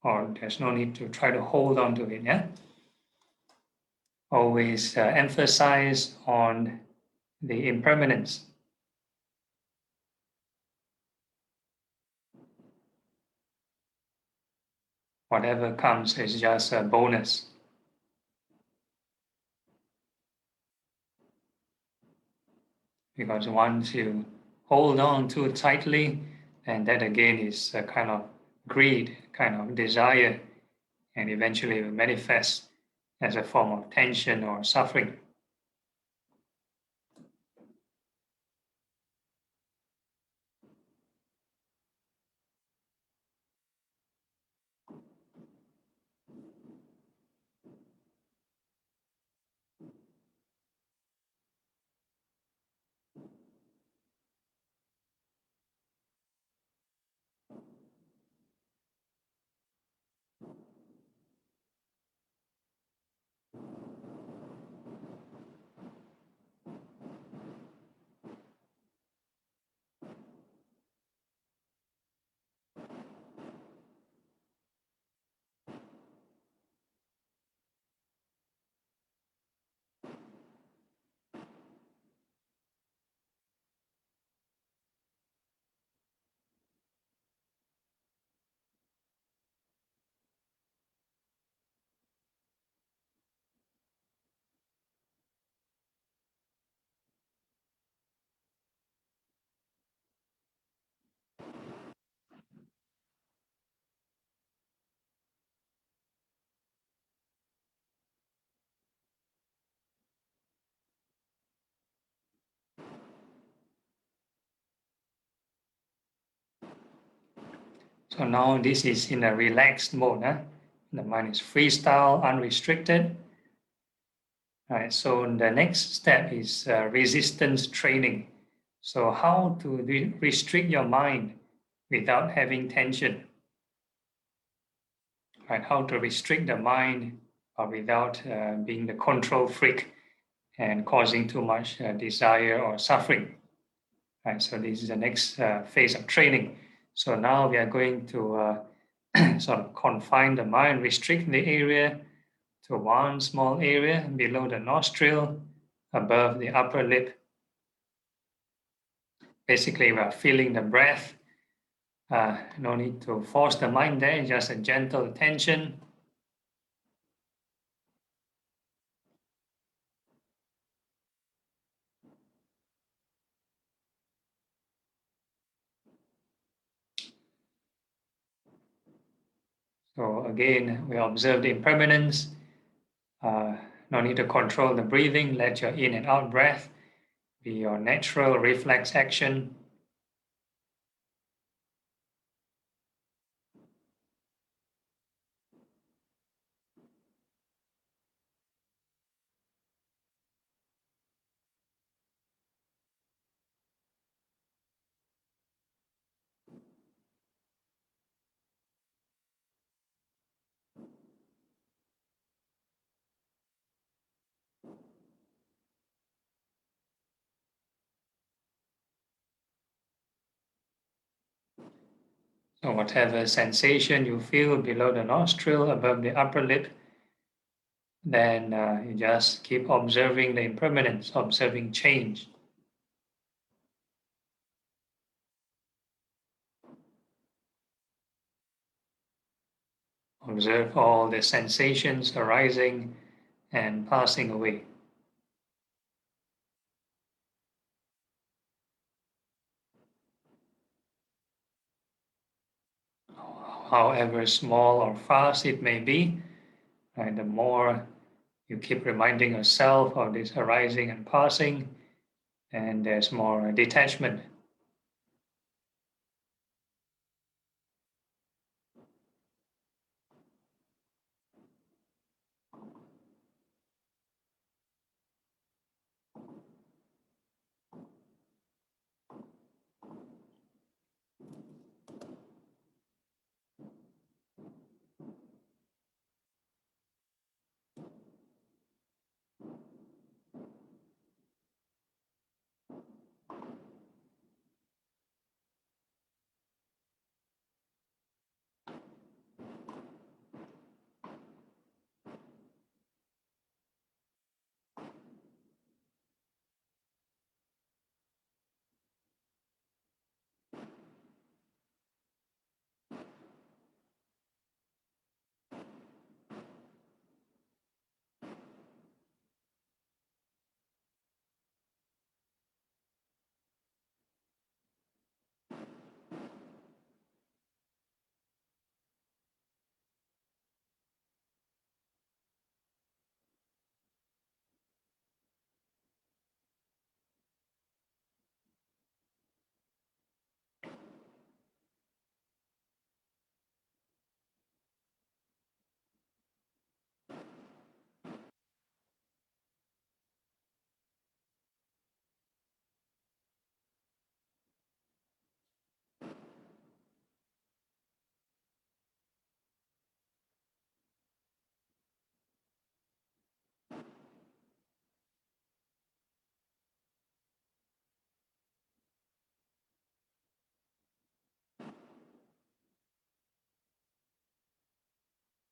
or there's no need to try to hold on to it. Yeah. Always emphasize on the impermanence. Whatever comes is just a bonus. Because once you hold on too tightly, and that again is a kind of greed, kind of desire, and eventually will manifest as a form of tension or suffering. So now this is in a relaxed mode. The mind is freestyle, unrestricted. Right, so the next step is resistance training. So how to restrict your mind without having tension. Right, how to restrict the mind without being the control freak and causing too much desire or suffering. Right, so this is the next phase of training. So now we are going to sort of confine the mind, restrict the area to one small area below the nostril, above the upper lip. Basically, we are feeling the breath. No need to force the mind there, just a gentle attention. So again, we observe the impermanence. No need to control the breathing. Let your in and out breath be your natural reflex action. So whatever sensation you feel below the nostril, above the upper lip, then you just keep observing the impermanence, observing change. Observe all the sensations arising and passing away. However small or fast it may be, right, the more you keep reminding yourself of this arising and passing, and there's more detachment.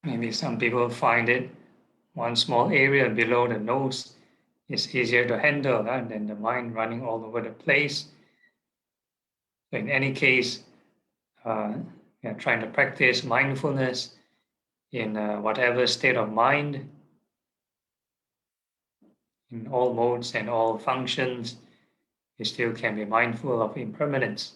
Maybe some people find it one small area below the nose is easier to handle than the mind running all over the place. So in any case, we are trying to practice mindfulness in whatever state of mind, in all modes and all functions. You still can be mindful of impermanence.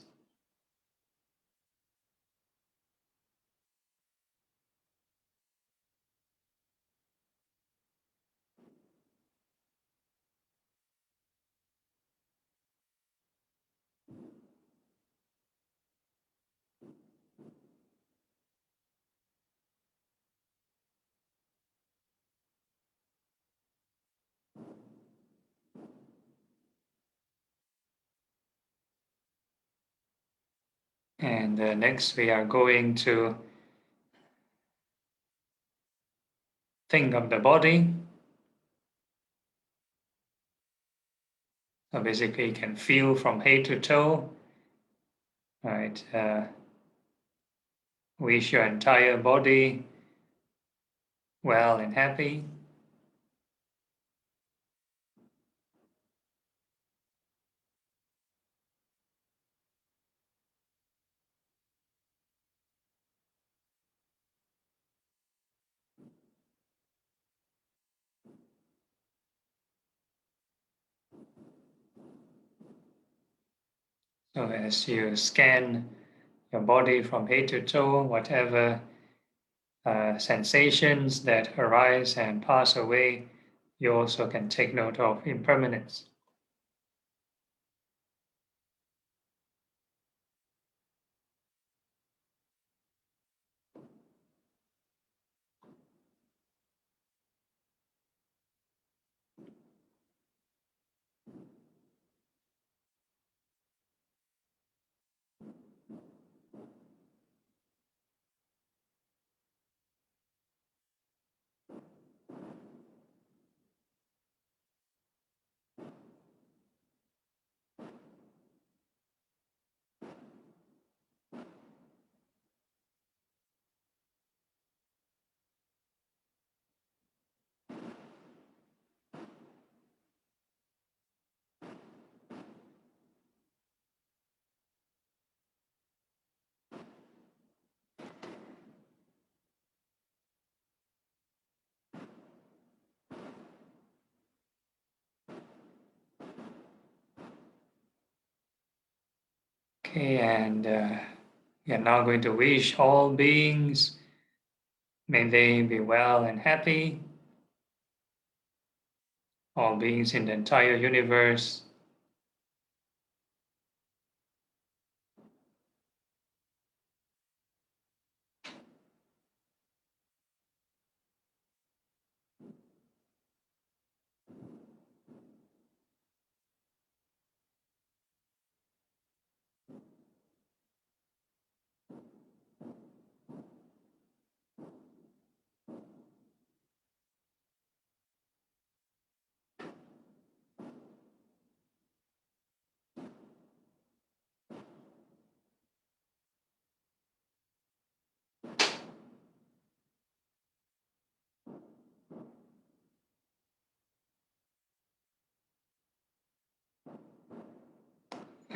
And next we are going to think of the body. So basically you can feel from head to toe, right? Wish your entire body well and happy. So as you scan your body from head to toe, whatever sensations that arise and pass away, you also can take note of impermanence. Okay, and we are now going to wish all beings, may they be well and happy. All beings in the entire universe.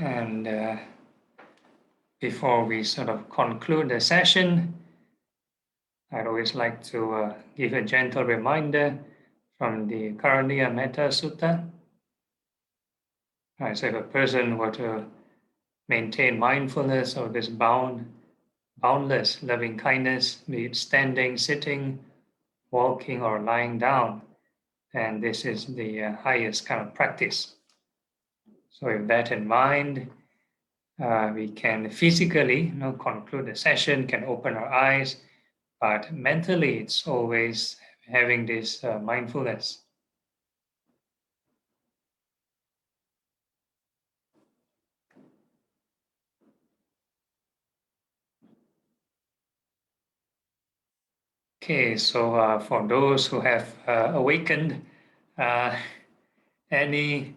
And before we sort of conclude the session, I'd always like to give a gentle reminder from the Karaniya Metta Sutta. So if a person were to maintain mindfulness of this boundless loving kindness, be it standing, sitting, walking, or lying down, and this is the highest kind of practice. So with that in mind, we can physically conclude the session, can open our eyes, but mentally it's always having this mindfulness. Okay, so for those who have awakened, any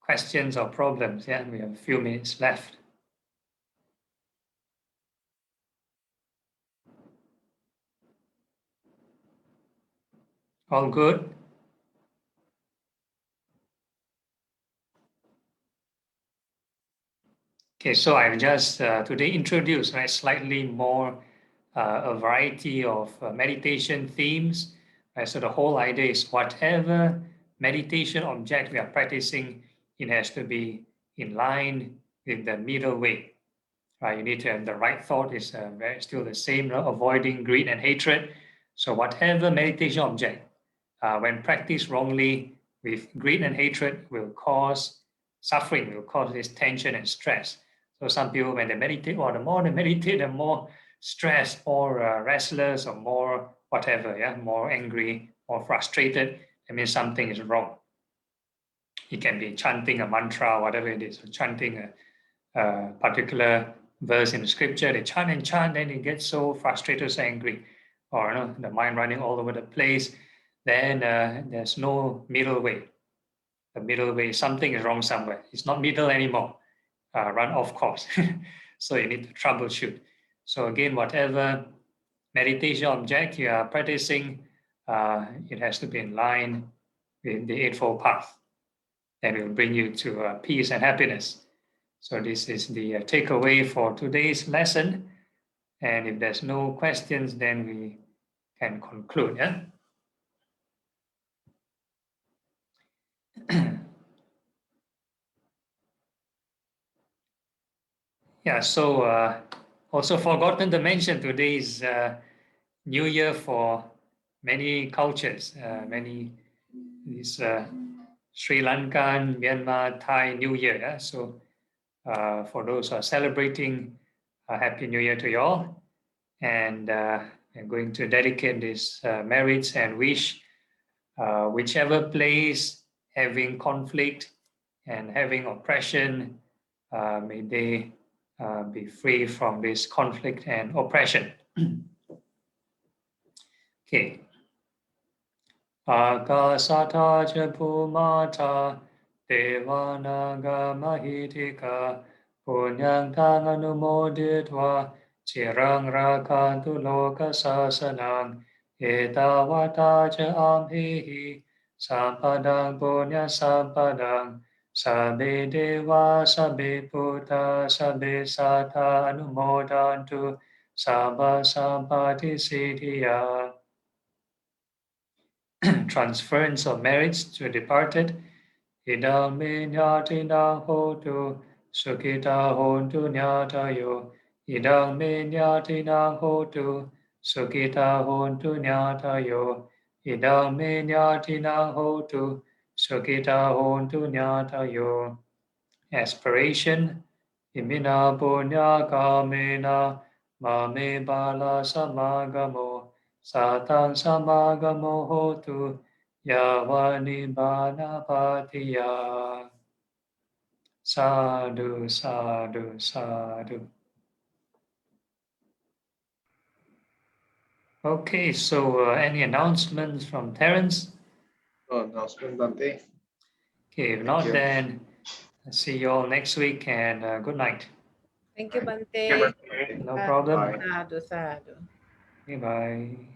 questions or problems? Yeah, we have a few minutes left. All good? Okay, so I've just today introduced slightly more a variety of meditation themes. So the whole idea is whatever meditation object we are practicing, it has to be in line with the middle way. You need to have the right thought is still the same, avoiding greed and hatred. So whatever meditation object, when practiced wrongly with greed and hatred, will cause suffering, will cause this tension and stress. So some people, when they meditate, or the more they meditate, the more stressed, more restless, or more whatever, more angry, more frustrated. That means something is wrong. It can be chanting a mantra, whatever it is, or chanting a particular verse in the scripture, they chant and chant, then they get so frustrated, so angry, or the mind running all over the place. Then there's no middle way. The middle way, something is wrong somewhere. It's not middle anymore. Run off course. So you need to troubleshoot. So again, whatever meditation object you are practicing, it has to be in line with the Eightfold Path. And it will bring you to peace and happiness. So this is the takeaway for today's lesson. And if there's no questions, then we can conclude. Yeah. Yeah. So also forgotten to mention today is New Year for many cultures. Many these Sri Lankan, Myanmar, Thai New Year. Yeah? So for those who are celebrating, Happy New Year to you all. And I'm going to dedicate this merits and wish whichever place having conflict and having oppression, may they be free from this conflict and oppression. Okay. Akasata cha bhumata devanaga mahitika punyang tang anumoditva chirang rakantu loka sasanang etavata cha amhihi sampadang punya sampadang sabbe deva sabbe puta sabbe sata anumodantu sabba sampati siddhya. Transference of merits to the departed. Idam me nyatina hotu, sukita hontu nyatayo. Idam me nyatina hotu, sukita hontu nyatayo. Idam me nyatina hotu, sukita hontu nyatayo. Aspiration, imina punya kamena, mame bala samagamo. Satang samagamo hotu yavani banapatiya. Sadhu, sadhu, sadhu. Okay, so any announcements from Terence? No announcement, Bante. Okay, if not, then see you all next week and good night. Thank you, Bante. No problem. Bye. Sadhu, sadhu. Okay, bye.